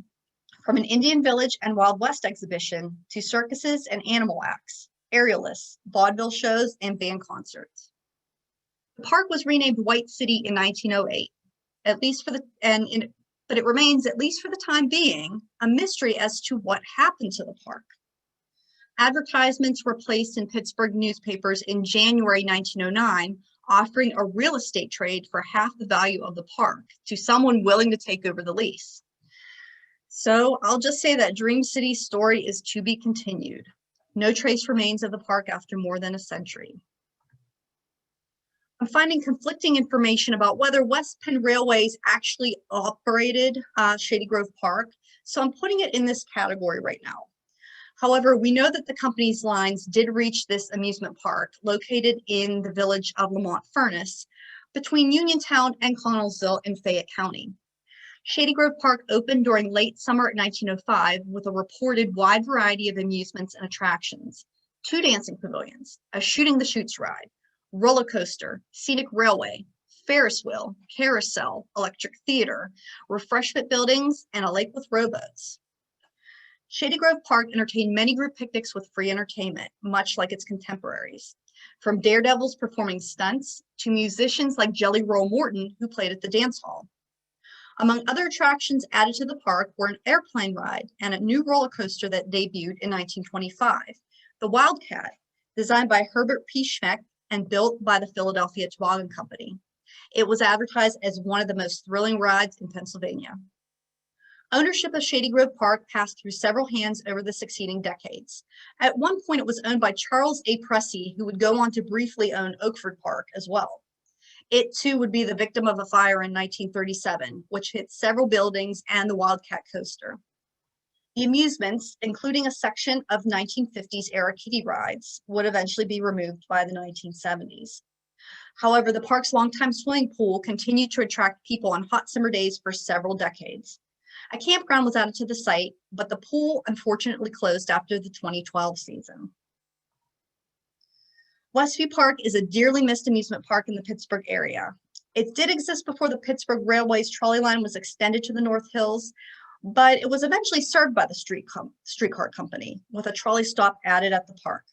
Speaker 2: from an Indian Village and Wild West exhibition to circuses and animal acts, aerialists, vaudeville shows, and band concerts. The park was renamed White City in 1908, but it remains, at least for the time being, a mystery as to what happened to the park. Advertisements were placed in Pittsburgh newspapers in January 1909, offering a real estate trade for half the value of the park to someone willing to take over the lease. So I'll just say that Dream City's story is to be continued. No trace remains of the park after more than a century. I'm finding conflicting information about whether West Penn Railways actually operated Shady Grove Park, so I'm putting it in this category right now. However, we know that the company's lines did reach this amusement park located in the village of Lamont Furnace between Uniontown and Connellsville in Fayette County. Shady Grove Park opened during late summer 1905 with a reported wide variety of amusements and attractions, 2 dancing pavilions, a shooting the chutes ride, roller coaster, scenic railway, Ferris wheel, carousel, electric theater, refreshment buildings, and a lake with rowboats. Shady Grove Park entertained many group picnics with free entertainment, much like its contemporaries, from daredevils performing stunts to musicians like Jelly Roll Morton, who played at the dance hall. Among other attractions added to the park were an airplane ride and a new roller coaster that debuted in 1925, the Wildcat, designed by Herbert P. Schmeck and built by the Philadelphia Toboggan Company. It was advertised as one of the most thrilling rides in Pennsylvania. Ownership of Shady Grove Park passed through several hands over the succeeding decades. At one point, it was owned by Charles A. Pressey, who would go on to briefly own Oakford Park as well. It too would be the victim of a fire in 1937, which hit several buildings and the Wildcat coaster. The amusements, including a section of 1950s era kiddie rides, would eventually be removed by the 1970s. However, the park's longtime swimming pool continued to attract people on hot summer days for several decades. A campground was added to the site, but the pool unfortunately closed after the 2012 season. Westview Park is a dearly missed amusement park in the Pittsburgh area. It did exist before the Pittsburgh Railway's trolley line was extended to the North Hills, but it was eventually served by the streetcar company, with a trolley stop added at the park.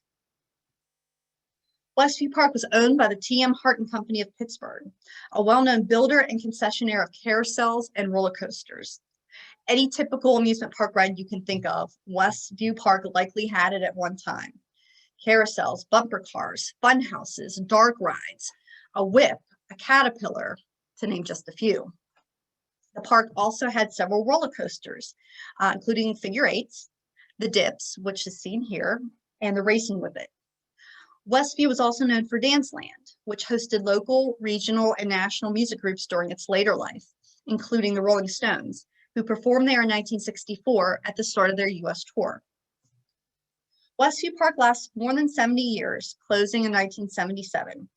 Speaker 2: Westview Park was owned by the T.M. Hart and Company of Pittsburgh, a well-known builder and concessionaire of carousels and roller coasters. Any typical amusement park ride you can think of, Westview Park likely had it at one time. Carousels, bumper cars, fun houses, dark rides, a whip, a caterpillar, to name just a few. The park also had several roller coasters, including figure eights, the dips, which is seen here, and the racing whippet. Westview was also known for Danceland, which hosted local, regional, and national music groups during its later life, including the Rolling Stones, who performed there in 1964 at the start of their U.S. tour. Westview Park lasts more than 70 years, closing in 1977.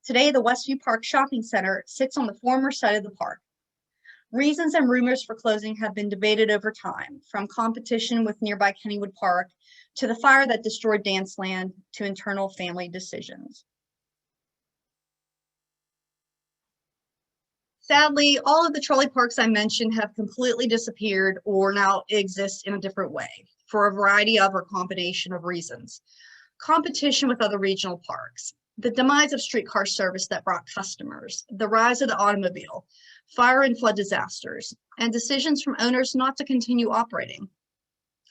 Speaker 2: Today, the Westview Park Shopping Center sits on the former site of the park. Reasons and rumors for closing have been debated over time, from competition with nearby Kennywood Park to the fire that destroyed Danceland to internal family decisions. Sadly, all of the trolley parks I mentioned have completely disappeared or now exist in a different way for a variety of or combination of reasons. Competition with other regional parks, the demise of streetcar service that brought customers, the rise of the automobile, fire and flood disasters, and decisions from owners not to continue operating.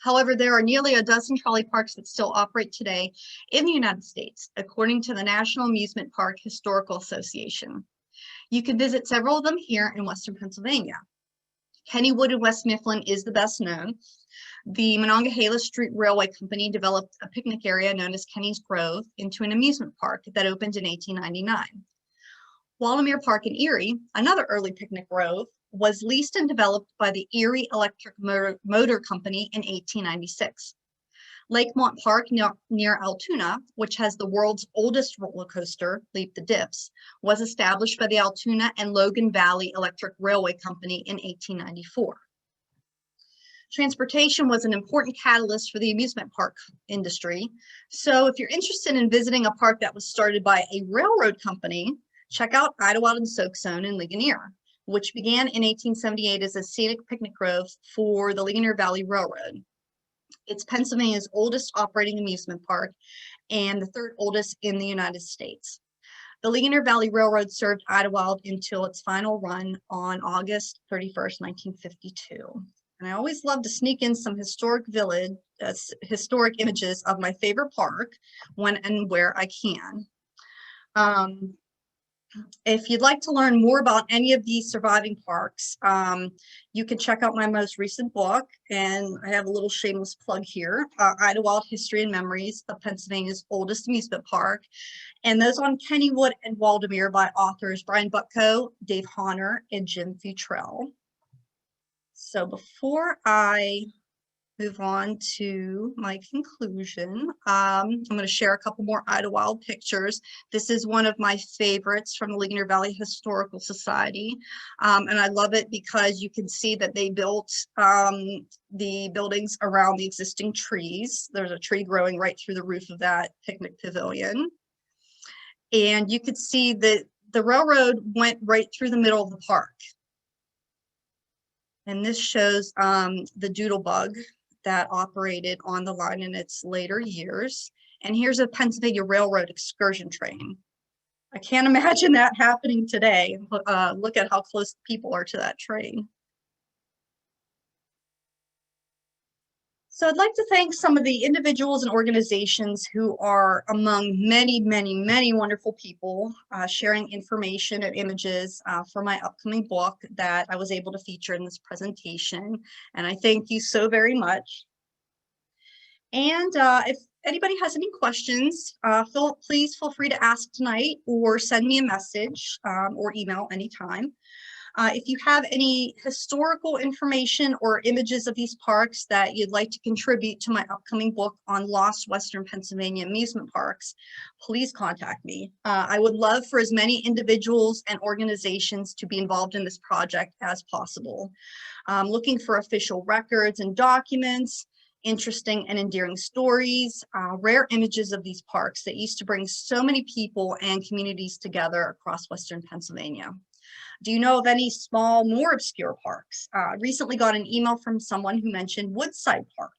Speaker 2: However, there are nearly a dozen trolley parks that still operate today in the United States, according to the National Amusement Park Historical Association. You can visit several of them here in Western Pennsylvania. Kennywood in West Mifflin is the best known. The Monongahela Street Railway Company developed a picnic area known as Kenny's Grove into an amusement park that opened in 1899. Olympia Park in Erie, another early picnic grove, was leased and developed by the Erie Electric Motor Company in 1896. Lakemont Park near Altoona, which has the world's oldest roller coaster, Leap the Dips, was established by the Altoona and Logan Valley Electric Railway Company in 1894. Transportation was an important catalyst for the amusement park industry. So if you're interested in visiting a park that was started by a railroad company, check out Idlewild and Soakzone in Ligonier, which began in 1878 as a scenic picnic grove for the Ligonier Valley Railroad. It's Pennsylvania's oldest operating amusement park and the third oldest in the United States. The Ligonier Valley Railroad served Idlewild until its final run on August 31st, 1952. And I always love to sneak in some historic images of my favorite park when and where I can. If you'd like to learn more about any of these surviving parks, you can check out my most recent book, and I have a little shameless plug here, Idlewild History and Memories of Pennsylvania's Oldest Amusement Park, and those on Kennywood and Waldemere by authors Brian Butko, Dave Honor, and Jim Futrell. So before I move on to my conclusion, I'm going to share a couple more Idlewild pictures. This is one of my favorites from the Ligonier Valley Historical Society, and I love it because you can see that they built the buildings around the existing trees. There's a tree growing right through the roof of that picnic pavilion, and you could see that the railroad went right through the middle of the park. And this shows the Doodlebug that operated on the line in its later years. And here's a Pennsylvania Railroad excursion train. I can't imagine that happening today. Look at how close people are to that train. So I'd like to thank some of the individuals and organizations who are among many, many, many wonderful people sharing information and images for my upcoming book that I was able to feature in this presentation. And I thank you so very much. And if anybody has any questions, please feel free to ask tonight or send me a message or email anytime. If you have any historical information or images of these parks that you'd like to contribute to my upcoming book on lost Western Pennsylvania amusement parks, please contact me. I would love for as many individuals and organizations to be involved in this project as possible. I'm looking for official records and documents, interesting and endearing stories, rare images of these parks that used to bring so many people and communities together across Western Pennsylvania. Do you know of any small, more obscure parks? Recently got an email from someone who mentioned Woodside Park,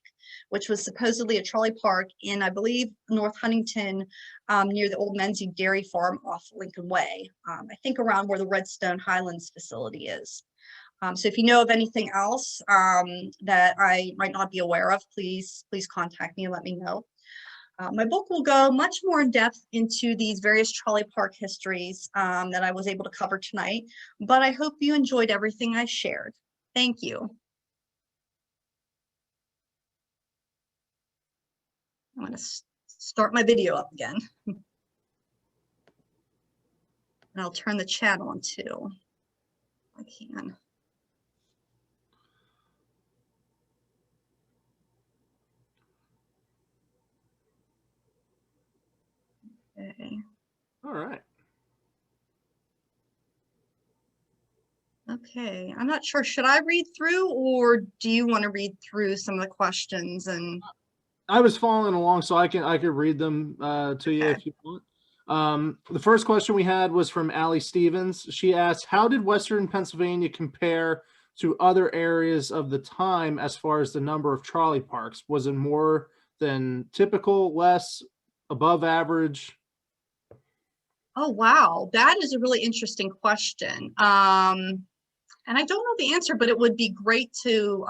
Speaker 2: which was supposedly a trolley park in, I believe, North Huntington, near the old Menzie Dairy Farm off Lincoln Way, I think around where the Redstone Highlands facility is. So if you know of anything else that I might not be aware of, please contact me and let me know. My book will go much more in depth into these various trolley park histories that I was able to cover tonight, but I hope you enjoyed everything I shared. Thank you. I'm going to start my video up again. And I'll turn the chat on too. I can. Okay.
Speaker 1: All right.
Speaker 2: Okay, I'm not sure. Should I read through, or do you want to read through some of the questions? And
Speaker 1: I was following along, so I could read them to you if you want. The first question we had was from Allie Stevens. She asked, how did Western Pennsylvania compare to other areas of the time as far as the number of trolley parks? Was it more than typical, less, above average?
Speaker 2: Oh, wow. That is a really interesting question. And I don't know the answer, but it would be great to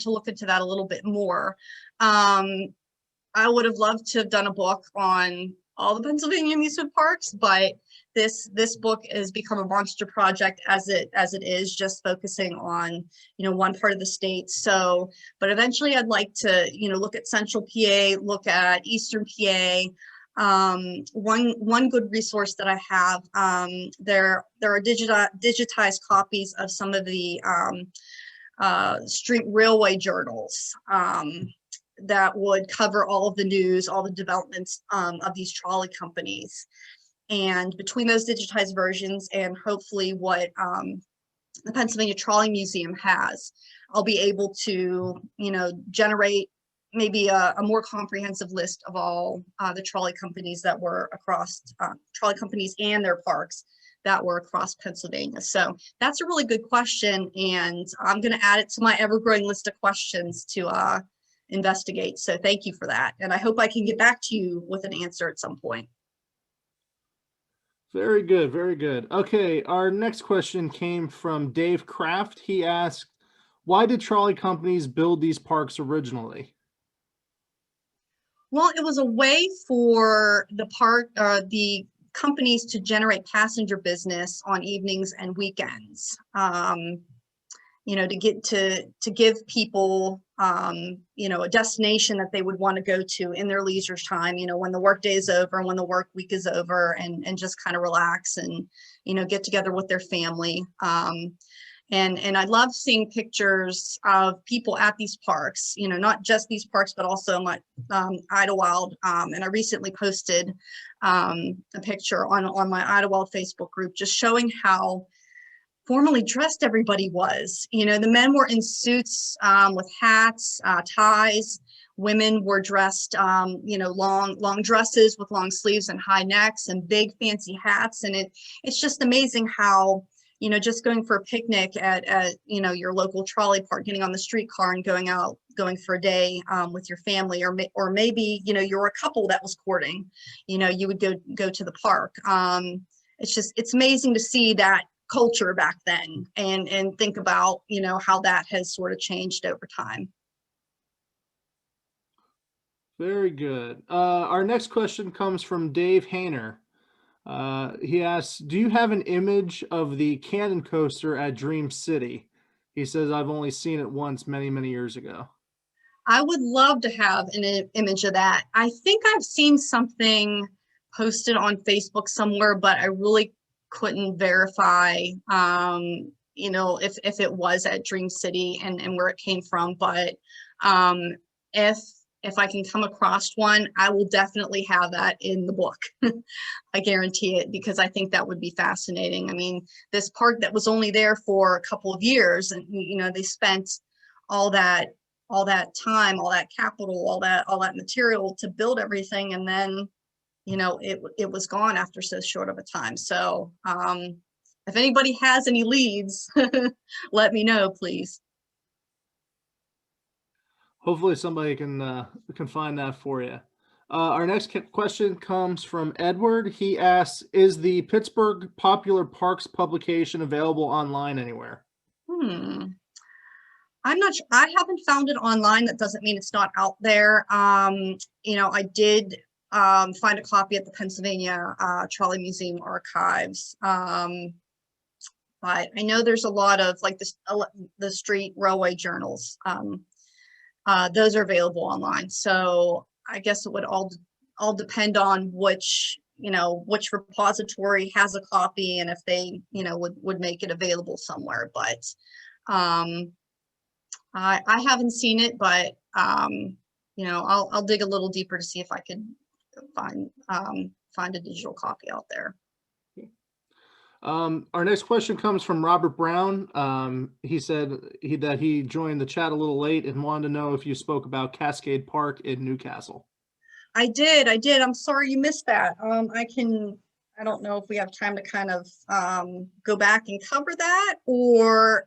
Speaker 2: look into that a little bit more. I would have loved to have done a book on all the Pennsylvania amusement parks, but this book has become a monster project as it is, just focusing on one part of the state. So, but eventually I'd like to look at Central PA, look at Eastern PA. One good resource that I have, there are digitized copies of some of the street railway journals that would cover all of the news, all the developments of these trolley companies. And between those digitized versions and hopefully what the Pennsylvania Trolley Museum has, I'll be able to generate maybe a more comprehensive list of all the trolley companies that were across, trolley companies and their parks that were across Pennsylvania. So that's a really good question, and I'm going to add it to my ever-growing list of questions to investigate. So thank you for that, and I hope I can get back to you with an answer at some point.
Speaker 1: Very good, very good. Okay, our next question came from Dave Kraft. He asked, why did trolley companies build these parks originally?
Speaker 2: Well, it was a way for the companies to generate passenger business on evenings and weekends. To give people a destination that they would want to go to in their leisure time, when the work day is over and when the work week is over, and just kind of relax and get together with their family. And I love seeing pictures of people at these parks, not just these parks, but also my Idlewild. And I recently posted a picture on my Idlewild Facebook group, just showing how formally dressed everybody was. The men were in suits with hats, ties. Women were dressed, long dresses with long sleeves and high necks and big fancy hats. And it's just amazing how just going for a picnic at your local trolley park, getting on the streetcar and going for a day with your family, or maybe you're a couple that was courting, you would go to the park. It's amazing to see that culture back then, and think about how that has sort of changed over time.
Speaker 1: Very good. Our next question comes from Dave Hayner. He asks, do you have an image of the Cannon Coaster at Dream City? He says, I've only seen it once many, many years ago.
Speaker 2: I would love to have an image of that. I think I've seen something posted on Facebook somewhere, but I really couldn't verify, if it was at Dream City and where it came from. But if I can come across one, I will definitely have that in the book. I guarantee it, because I think that would be fascinating. I mean, this park that was only there for a couple of years, and they spent all that time, all that capital, all that material to build everything, and then it was gone after so short of a time. So if anybody has any leads, let me know, please.
Speaker 1: Hopefully somebody can find that for you. Our next question comes from Edward. He asks, is the Pittsburgh Popular Parks publication available online anywhere?
Speaker 2: I'm not sure. I haven't found it online. That doesn't mean it's not out there. I did find a copy at the Pennsylvania Trolley Museum archives. But I know there's a lot of the street railway journals. Those are available online. So I guess it would all depend on which repository has a copy, and if they would make it available somewhere. But I haven't seen it, but I'll dig a little deeper to see if I could find a digital copy out there.
Speaker 1: Our next question comes from Robert Brown. He said that he joined the chat a little late and wanted to know if you spoke about Cascade Park in Newcastle.
Speaker 2: I did. I'm sorry you missed that. I don't know if we have time to kind of go back and cover that, or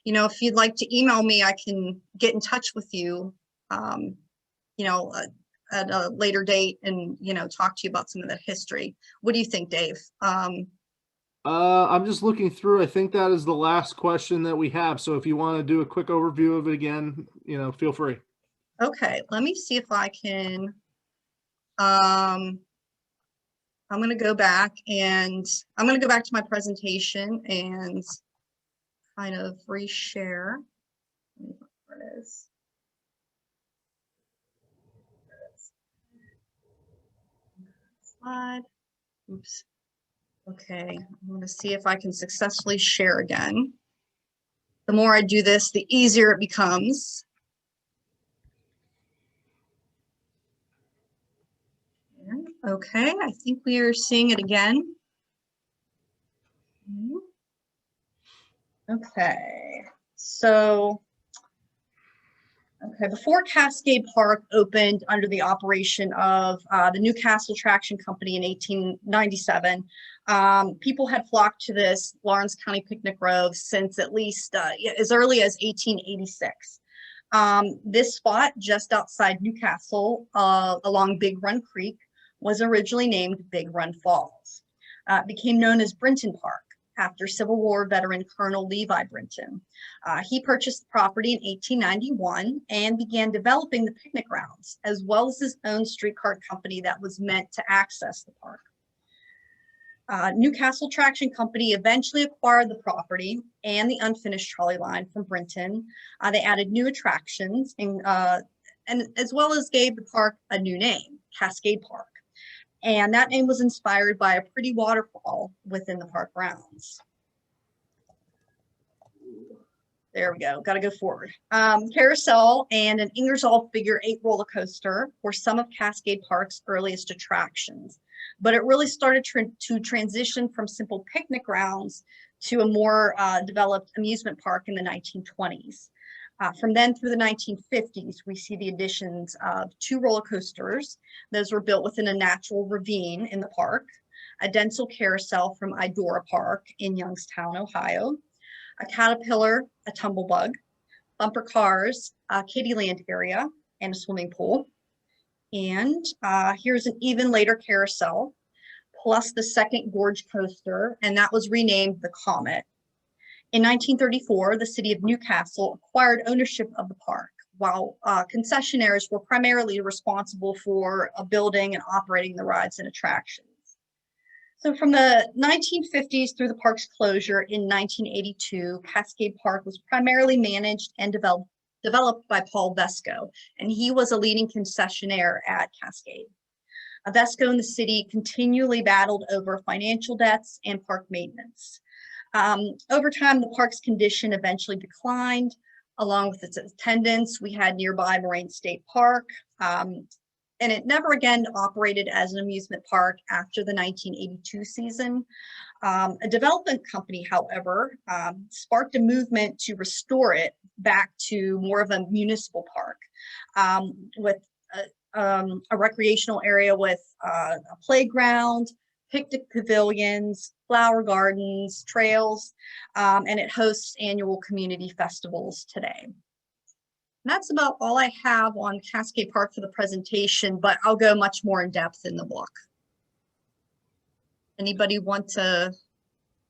Speaker 2: if you'd like to email me, I can get in touch with you, you know, uh, at a later date and, talk to you about some of the history. What do you think, Dave?
Speaker 1: I'm just looking through. I think that is the last question that we have. So if you want to do a quick overview of it again, feel free.
Speaker 2: Okay, let me see if I can. I'm going to go back to my presentation and kind of reshare. Where it is. Slide. Oops. Okay, I'm going to see if I can successfully share again. The more I do this, the easier it becomes. Okay, I think we are seeing it again. Okay, so before Cascade Park opened under the operation of the Newcastle Traction Company in 1897, people had flocked to this Lawrence County picnic grove since at least as early as 1886. This spot just outside Newcastle along Big Run Creek was originally named Big Run Falls. It became known as Brinton Park after Civil War veteran Colonel Levi Brinton. He purchased the property in 1891 and began developing the picnic grounds, as well as his own streetcar company that was meant to access the park. Newcastle Traction Company eventually acquired the property and the unfinished trolley line from Brinton. They added new attractions and as well as gave the park a new name, Cascade Park. And that name was inspired by a pretty waterfall within the park grounds. There we go, gotta go forward. Carousel and an Ingersoll figure 8 roller coaster were some of Cascade Park's earliest attractions, but it really started to transition from simple picnic grounds to a more developed amusement park in the 1920s. From then through the 1950s, we see the additions of 2 roller coasters. Those were built within a natural ravine in the park, a dental carousel from Eldora Park in Youngstown, Ohio, a caterpillar, a tumblebug, bumper cars, a kiddieland area, and a swimming pool. And here's an even later carousel, plus the second gorge coaster, and that was renamed the Comet. In 1934, the city of Newcastle acquired ownership of the park, while concessionaires were primarily responsible for building and operating the rides and attractions. So from the 1950s through the park's closure in 1982, Cascade Park was primarily managed and developed by Paul Vesco, and he was a leading concessionaire at Cascade. Vesco and the city continually battled over financial debts and park maintenance. Over time, the park's condition eventually declined, along with its attendance. We had nearby Moraine State Park, and it never again operated as an amusement park after the 1982 season. A development company, however, sparked a movement to restore it back to more of a municipal park with a recreational area with a playground, picnic pavilions, flower gardens, trails, and it hosts annual community festivals today. And that's about all I have on Cascade Park for the presentation, but I'll go much more in depth in the book. Anybody want to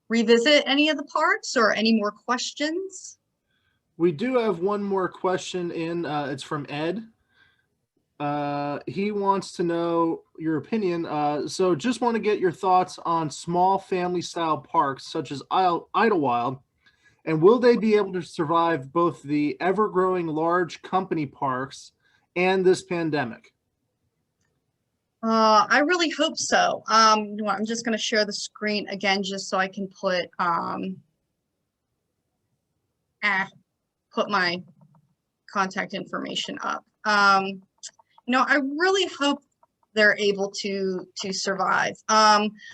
Speaker 2: revisit any of the parks or any more questions?
Speaker 1: We do have one more question in. It's from Ed. He wants to know your opinion. So just want to get your thoughts on small family style parks such as Idlewild, and will they be able to survive both the ever growing large company parks and this pandemic?
Speaker 2: I really hope so. I'm just going to share the screen again, just so I can put my contact information up. I really hope they're able to survive.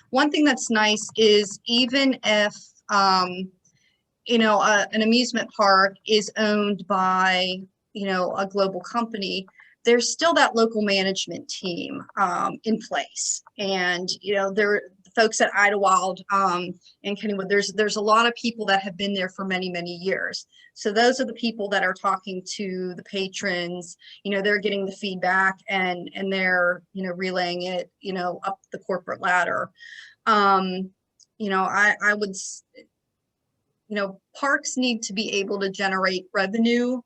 Speaker 2: One thing that's nice is even if an amusement park is owned by a global company, there's still that local management team in place. And, you know, there folks at Idlewild and Kennywood, there's a lot of people that have been there for many, many years. So those are the people that are talking to the patrons. You know, they're getting the feedback and they're, you know, relaying it, you know, up the corporate ladder. You know, I would, you know, parks need to be able to generate revenue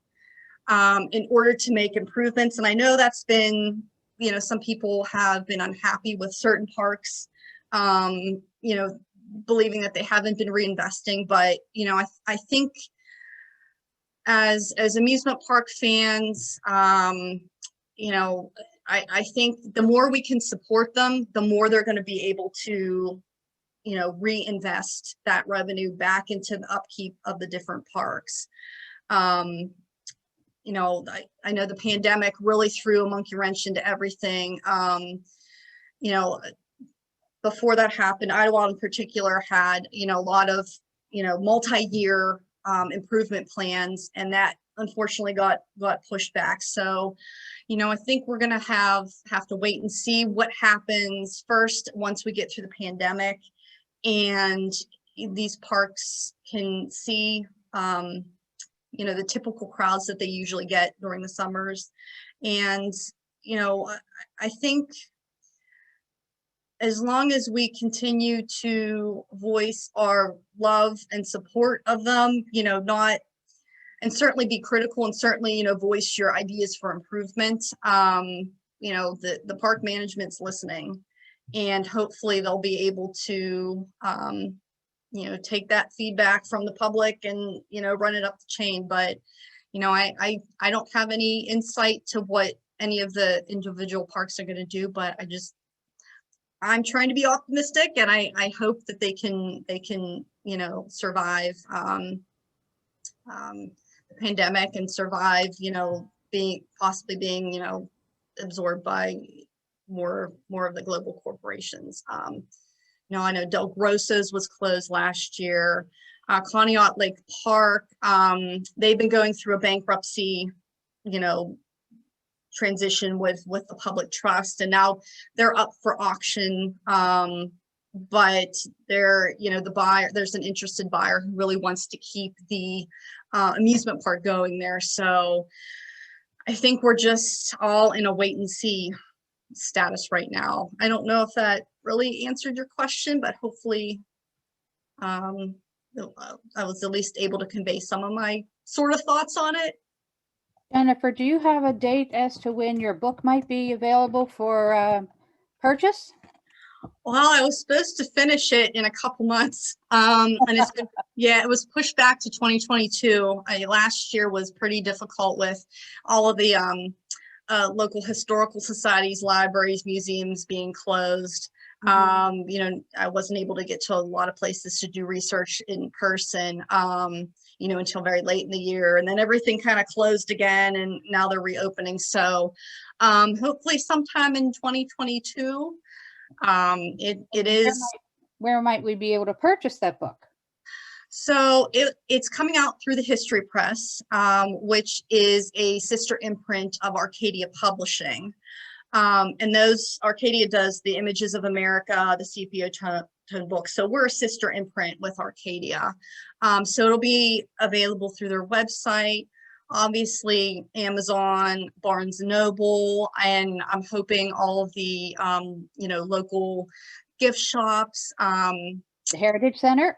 Speaker 2: in order to make improvements. And I know that's been, you know, some people have been unhappy with certain parks, you know, believing that they haven't been reinvesting. But, you know, I think as amusement park fans, you know, I think the more we can support them, the more they're going to be able to, you know, reinvest that revenue back into the upkeep of the different parks. You know, I know the pandemic really threw a monkey wrench into everything. You know, before that happened, Idlewild in particular had, you know, a lot of, you know, multi-year improvement plans, and that unfortunately got pushed back. So, you know, I think we're gonna have to wait and see what happens first once we get through the pandemic and these parks can see you know, the typical crowds that they usually get during the summers. And, you know, I think as long as we continue to voice our love and support of them, you know, not, and certainly be critical and certainly, you know, voice your ideas for improvement, you know, the park management's listening, and hopefully they'll be able to, you know, take that feedback from the public and, you know, run it up the chain. But, you know, I don't have any insight to what any of the individual parks are going to do, but I'm trying to be optimistic, and I hope that they can, you know, survive the pandemic and survive, you know, possibly being, you know, absorbed by more of the global corporations. You know, I know Del Grosso's was closed last year. Conneaut Lake Park, they've been going through a bankruptcy, you know, transition with the public trust, and now they're up for auction. But they're, you know, the buyer, there's an interested buyer who really wants to keep the amusement park going there. So I think we're just all in a wait and see status right now. I don't know if that really answered your question, but hopefully I was at least able to convey some of my sort of thoughts on it.
Speaker 3: Jennifer, do you have a date as to when your book might be available for purchase?
Speaker 2: Well, I was supposed to finish it in a couple months, and it's been, yeah, it was pushed back to 2022. Last year was pretty difficult with all of the local historical societies, libraries, museums being closed. You know, I wasn't able to get to a lot of places to do research in person, you know, until very late in the year. And then everything kind of closed again, and now they're reopening. So hopefully sometime in 2022, it is.
Speaker 3: Where might we be able to purchase that book?
Speaker 2: So it's coming out through the History Press, which is a sister imprint of Arcadia Publishing. And Arcadia does the Images of America, the sepia tone books. So we're a sister imprint with Arcadia. So it'll be available through their website, obviously Amazon, Barnes & Noble, and I'm hoping all of the, you know, local gift shops,
Speaker 3: The Heritage Center,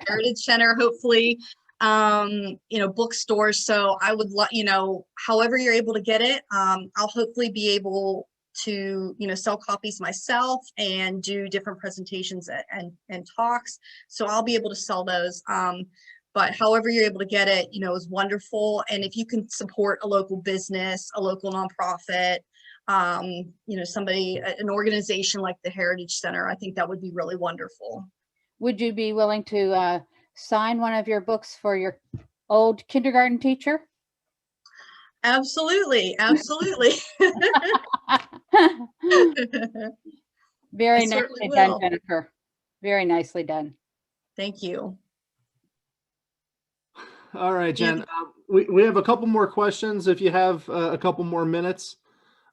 Speaker 2: hopefully, you know, bookstores. So I would let, you know, however you're able to get it, I'll hopefully be able to, you know, sell copies myself and do different presentations and talks. So I'll be able to sell those. But however you're able to get it, you know, is wonderful. And if you can support a local business, a local nonprofit, you know, somebody, an organization like the Heritage Center, I think that would be really wonderful.
Speaker 3: would you be willing to sign one of your books for your old kindergarten teacher?
Speaker 2: Absolutely, absolutely.
Speaker 3: Very
Speaker 2: I certainly
Speaker 3: nicely done,
Speaker 2: will.
Speaker 3: Jennifer. Very nicely done.
Speaker 2: Thank you.
Speaker 1: All right, Jen. We have a couple more questions if you have a couple more minutes.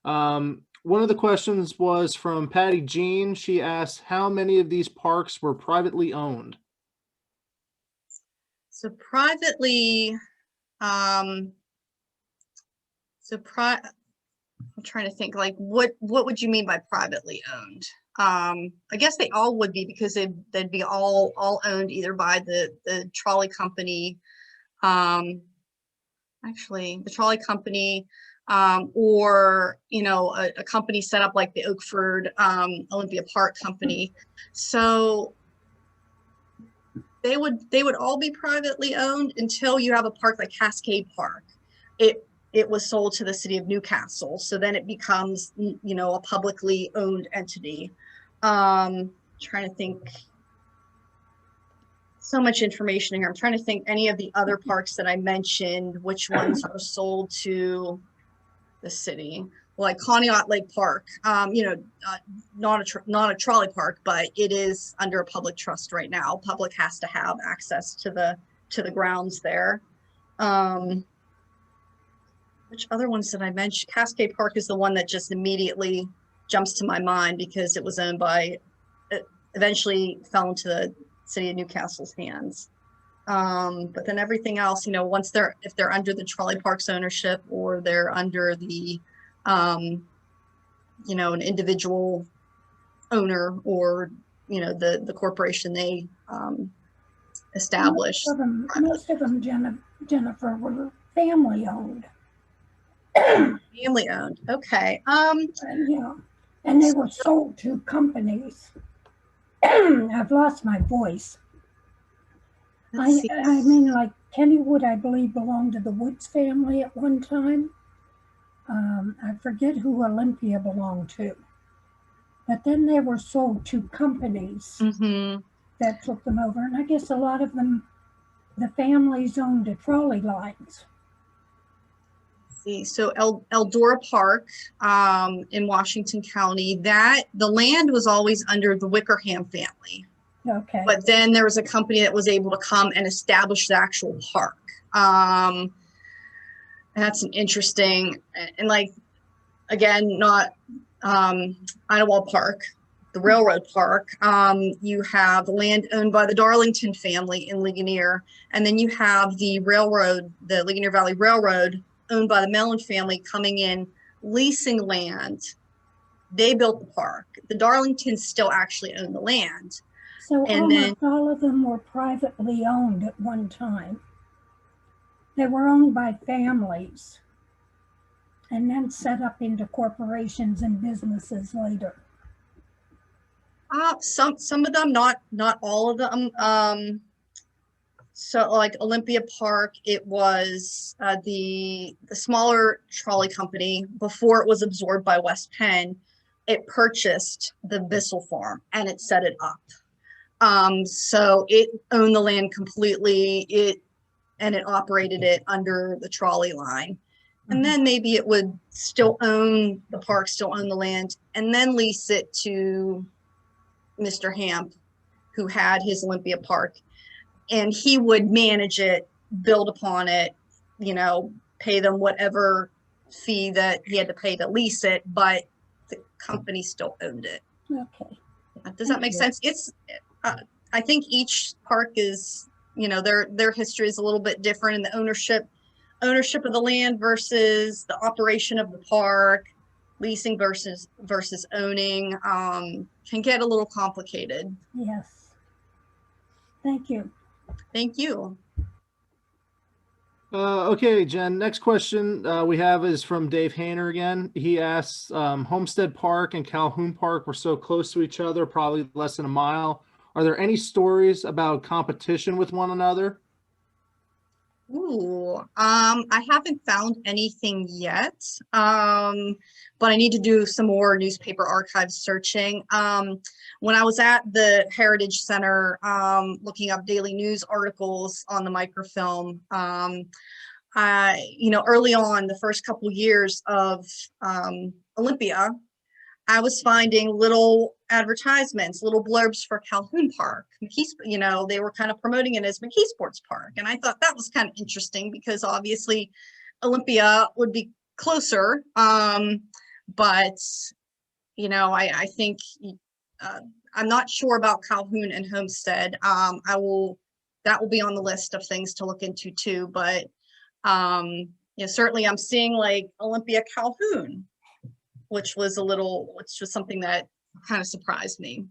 Speaker 1: One of the questions was from Patty Jean. She asked, how many of these parks were privately owned?
Speaker 2: So privately, I'm trying to think, like, what would you mean by privately owned? I guess they all would be, because they'd be all owned either by the trolley company, actually the trolley company, or, you know, a company set up like the Oakford Olympia Park company. So they would all be privately owned until you have a park like Cascade Park. It was sold to the city of Newcastle, so then it becomes, you know, a publicly owned entity. Trying to think, so much information here. I'm trying to think any of the other parks that I mentioned, which ones are sold to the city. Like Conneaut Lake Park, you know, not a trolley park, but it is under a public trust right now. Public has to have access to the grounds there. Which other ones did I mention? Cascade Park is the one that just immediately jumps to my mind, because it was owned by, it eventually fell into the city of Newcastle's hands. But then everything else, you know, if they're under the trolley park's ownership, or they're under the, you know, an individual owner, or, you know, the corporation they established.
Speaker 4: Most of them, Jennifer, were family owned.
Speaker 2: Family owned. Okay.
Speaker 4: Yeah, and they were sold to companies. I've lost my voice. I mean, like Kennywood, I believe, belonged to the Woods family at one time. I forget who Olympia belonged to, but then they were sold to companies that took them over. And I guess a lot of them, the families owned the trolley lines.
Speaker 2: So Eldora Park in Washington County, that the land was always under the Wickerham family.
Speaker 4: Okay.
Speaker 2: But then there was a company that was able to come and establish the actual park. That's an interesting, and like, again, not Idlewild Park, the railroad park. You have the land owned by the Darlington family in Ligonier, and then you have the railroad, the Ligonier Valley Railroad, owned by the Mellon family, coming in, leasing land. They built the park. The Darlingtons still actually own the land.
Speaker 4: So
Speaker 2: and
Speaker 4: almost all of them were privately owned at one time. They were owned by families and then set up into corporations and businesses later.
Speaker 2: Some of them, not all of them. So like Olympia Park, it was the smaller trolley company before it was absorbed by West Penn. It purchased the Bissell farm and it set it up. So it owned the land completely. And it operated it under the trolley line. And then maybe it would still own the park, still own the land, and then lease it to Mr. Hamp, who had his Olympia Park. And he would manage it, build upon it, you know, pay them whatever fee that he had to pay to lease it, but the company still owned it.
Speaker 4: Okay.
Speaker 2: Does that make sense? It's, I think each park is, you know, their history is a little bit different, and the ownership of the land versus the operation of the park, leasing versus owning, can get a little complicated.
Speaker 4: Yes. Thank you.
Speaker 2: Thank you.
Speaker 1: Okay, Jen, next question we have is from Dave Hayner again. He asks, Homestead Park and Calhoun Park were so close to each other, probably less than a mile. Are there any stories about competition with one another?
Speaker 2: Ooh, I haven't found anything yet, but I need to do some more newspaper archive searching. When I was at the Heritage Center, looking up daily news articles on the microfilm, you know, early on, the first couple years of Olympia, I was finding little advertisements, little blurbs for Calhoun Park. You know, they were kind of promoting it as McKee Sports Park. And I thought that was kind of interesting because obviously Olympia would be closer. but you know, I think I'm not sure about Calhoun and Homestead. That will be on the list of things to look into too. But you know, certainly I'm seeing like Olympia Calhoun, which was something that kind of surprised me.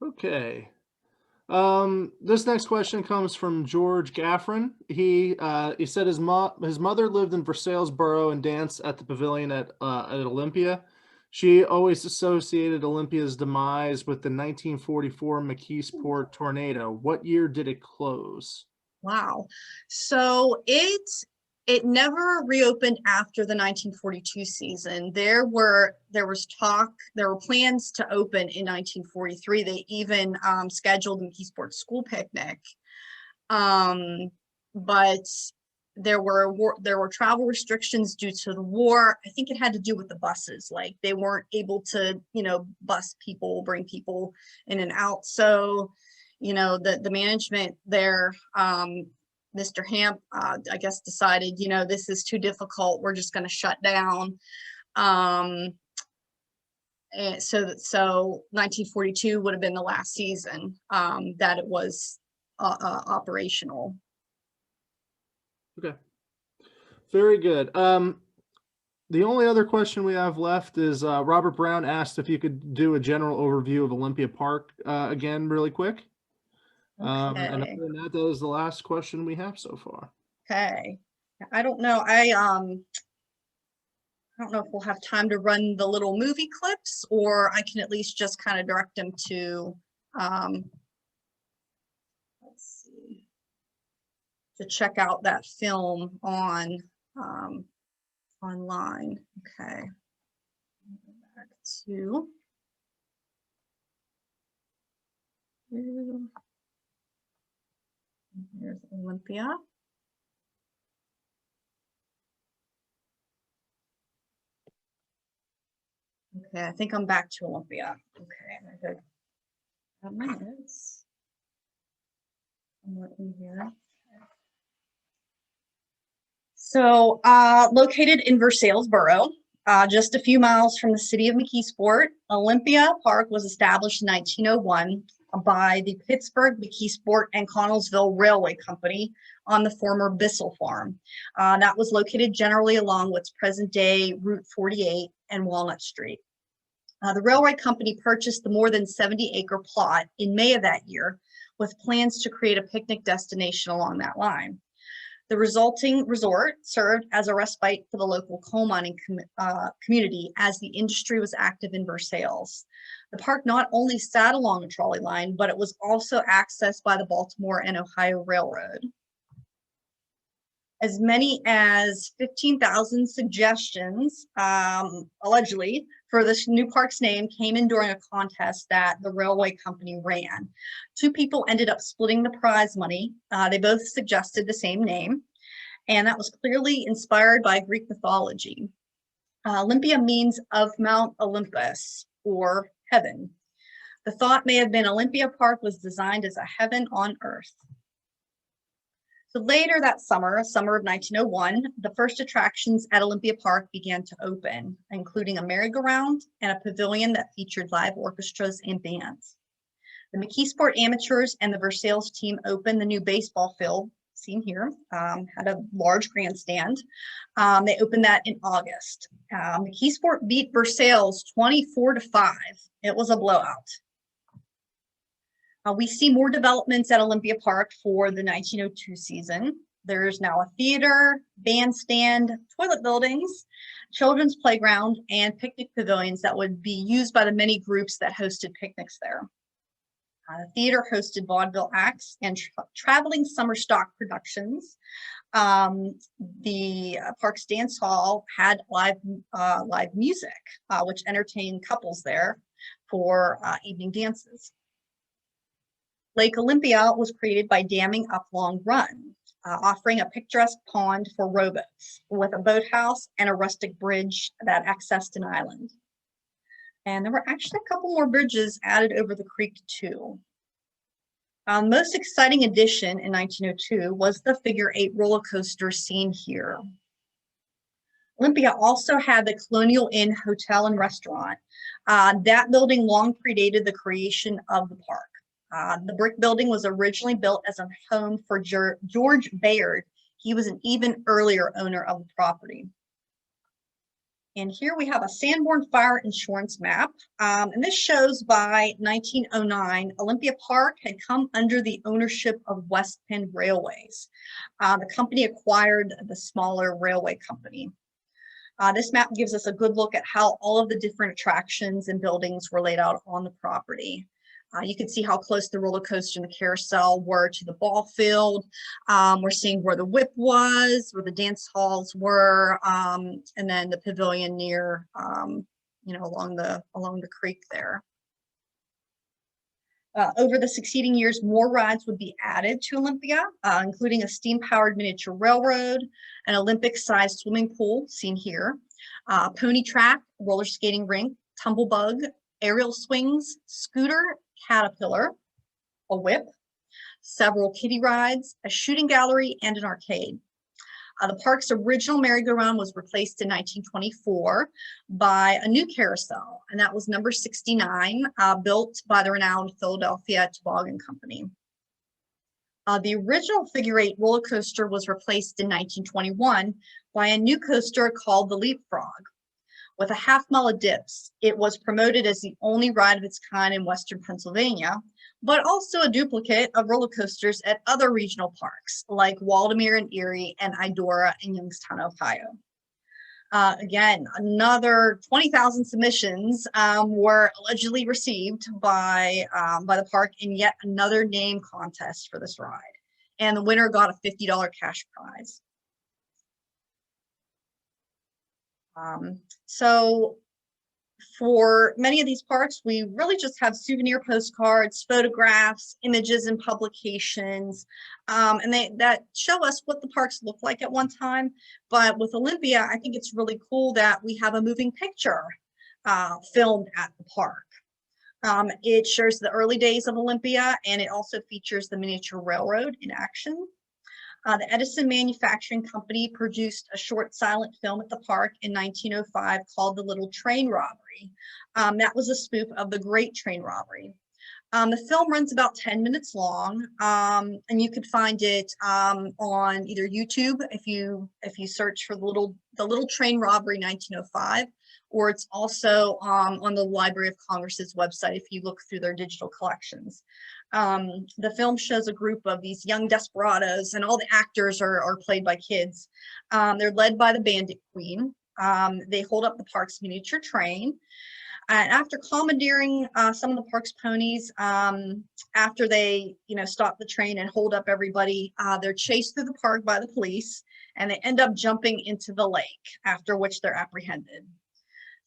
Speaker 1: Okay. This next question comes from George Gaffron. He said his mother lived in Versaillesboro and danced at the pavilion at Olympia. She always associated Olympia's demise with the 1944 McKeesport tornado. What year did it close?
Speaker 2: Wow. So it never reopened after the 1942 season. There were plans to open in 1943. They even scheduled a McKeesport school picnic. But there were travel restrictions due to the war. I think it had to do with the buses. Like they weren't able to, you know, bring people in and out. So, you know, the management there, Mr. Hamp, I guess decided, you know, this is too difficult. We're just going to shut down. And so 1942 would have been the last season that it was operational.
Speaker 1: Okay. Very good. The only other question we have left is Robert Brown asked if you could do a general overview of Olympia Park again, really quick. And other than that, that is the last question we have so far.
Speaker 2: Okay. I don't know. I don't know if we'll have time to run the little movie clips, or I can at least just kind of direct them to, let's see, to check out that film on online. Okay. Go back to. Here's Olympia. Okay, I think I'm back to Olympia. Okay, I got minutes. I'm looking here. So, located in Versaillesboro, just a few miles from the city of McKeesport, Olympia Park was established in 1901 by the Pittsburgh, McKeesport, and Connellsville Railway Company on the former Bissell Farm. That was located generally along what's present-day Route 48 and Walnut Street. The railway company purchased the more than 70-acre plot in May of that year, with plans to create a picnic destination along that line. The resulting resort served as a respite for the local coal mining community as the industry was active in Versailles. The park not only sat along a trolley line, but it was also accessed by the Baltimore and Ohio Railroad. As many as 15,000 suggestions, allegedly, for this new park's name came in during a contest that the railway company ran. Two people ended up splitting the prize money. They both suggested the same name, and that was clearly inspired by Greek mythology. Olympia means of Mount Olympus, or heaven. The thought may have been Olympia Park was designed as a heaven on earth. So later that summer of 1901, the first attractions at Olympia Park began to open, including a merry-go-round and a pavilion that featured live orchestras and bands. The McKeesport amateurs and the Versailles team opened the new baseball field, seen here, had a large grandstand. They opened that in August. McKeesport beat Versailles 24-5. It was a blowout. We see more developments at Olympia Park for the 1902 season. There's now a theater, bandstand, toilet buildings, children's playground, and picnic pavilions that would be used by the many groups that hosted picnics there. The theater hosted vaudeville acts and traveling summer stock productions. The Park's dance hall had live music, which entertained couples there for evening dances. Lake Olympia was created by damming up Long Run, offering a picturesque pond for rowboats with a boathouse and a rustic bridge that accessed an island. And there were actually a couple more bridges added over the creek too. Most exciting addition in 1902 was the figure 8 roller coaster seen here. Olympia also had the Colonial Inn Hotel and Restaurant. That building long predated the creation of the park. The brick building was originally built as a home for George Bayard. He was an even earlier owner of the property. And here we have a Sanborn Fire Insurance map. And this shows by 1909, Olympia Park had come under the ownership of West Penn Railways. The company acquired the smaller railway company. This map gives us a good look at how all of the different attractions and buildings were laid out on the property. You can see how close the roller coaster and the carousel were to the ball field. We're seeing where the whip was, where the dance halls were, and then the pavilion near, along the creek there. Over the succeeding years, more rides would be added to Olympia, including a steam-powered miniature railroad, an Olympic-sized swimming pool, seen here, pony track, roller skating rink, tumble bug, aerial swings, scooter, caterpillar, a whip, several kiddie rides, a shooting gallery, and an arcade. The park's original merry-go-round was replaced in 1924 by a new carousel, and that was number 69, built by the renowned Philadelphia Toboggan Company. The original figure-8 roller coaster was replaced in 1921 by a new coaster called the Leapfrog. With a half-mile of dips, it was promoted as the only ride of its kind in Western Pennsylvania, but also a duplicate of roller coasters at other regional parks like Waldameer and Erie and Eldora in Youngstown, Ohio. Again, another 20,000 submissions were allegedly received by the park in yet another name contest for this ride. And the winner got a $50 cash prize. So for many of these parks, we really just have souvenir postcards, photographs, images, and publications, and that show us what the parks look like at one time. But with Olympia, I think it's really cool that we have a moving picture filmed at the park. It shows the early days of Olympia, and it also features the miniature railroad in action. The Edison Manufacturing Company produced a short silent film at the park in 1905 called The Little Train Robbery. That was a spoof of the Great Train Robbery. The film runs about 10 minutes long, and you can find it on either YouTube if you search for the Little Train Robbery 1905, or it's also on the Library of Congress's website if you look through their digital collections. The film shows a group of these young desperados, and all the actors are played by kids. They're led by the Bandit Queen. They hold up the park's miniature train. And after commandeering some of the park's ponies, after they stop the train and hold up everybody, they're chased through the park by the police, and they end up jumping into the lake, after which they're apprehended.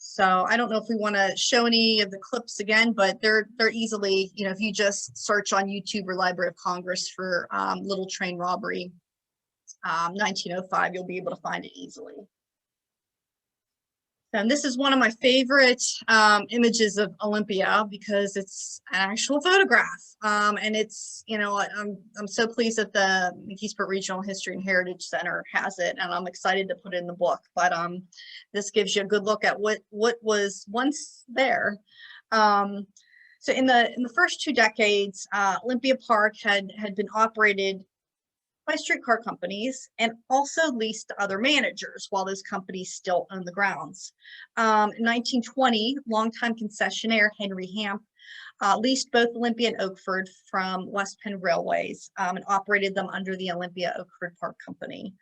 Speaker 2: So I don't know if we want to show any of the clips again, but they're easily, if you just search on YouTube or Library of Congress for Little Train Robbery 1905, you'll be able to find it easily. And this is one of my favorite images of Olympia because it's an actual photograph. And it's, I'm so pleased that the McKeesport Regional History and Heritage Center has it, and I'm excited to put it in the book. But this gives you a good look at what was once there. So in the first 2 decades, Olympia Park had been operated by streetcar companies and also leased to other managers while those companies still owned the grounds. In 1920, longtime concessionaire Henry Hamp leased both Olympia and Oakford from West Penn Railways and operated them under the Olympia Oakford Park Company.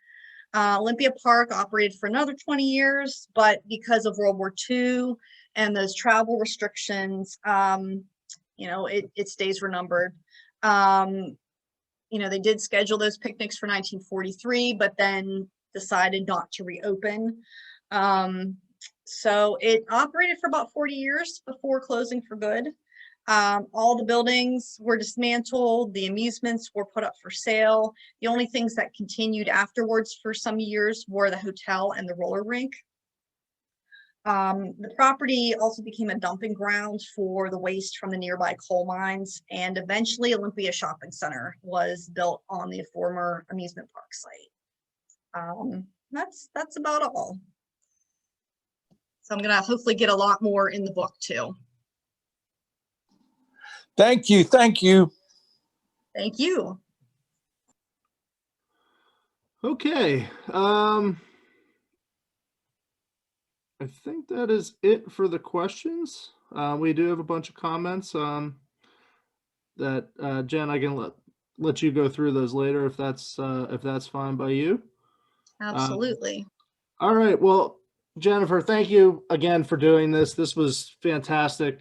Speaker 2: Olympia Park operated for another 20 years, but because of World War II and those travel restrictions, its days were numbered. They did schedule those picnics for 1943, but then decided not to reopen. So it operated for about 40 years before closing for good. All the buildings were dismantled. The amusements were put up for sale. The only things that continued afterwards for some years were the hotel and the roller rink. The property also became a dumping ground for the waste from the nearby coal mines, and eventually Olympia Shopping Center was built on the former amusement park site. That's about all. So I'm going to hopefully get a lot more in the book too.
Speaker 5: Thank you. Thank you.
Speaker 2: Thank you.
Speaker 1: Okay. I think that is it for the questions. We do have a bunch of comments that Jen, I can let you go through those later if that's fine by you.
Speaker 2: Absolutely.
Speaker 1: All right. Well, Jennifer, thank you again for doing this. This was fantastic.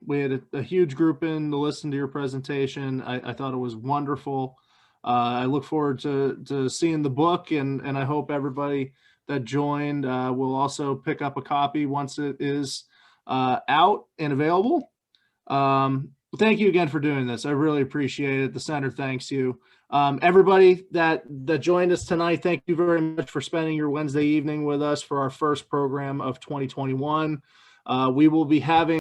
Speaker 1: We had a huge group in to listen to your presentation. I thought it was wonderful. I look forward to seeing the book, and I hope everybody that joined will also pick up a copy once it is out and available. Thank you again for doing this. I really appreciate it. The center thanks you. Everybody that joined us tonight, thank you very much for spending your Wednesday evening with us for our first program of 2021. We will be having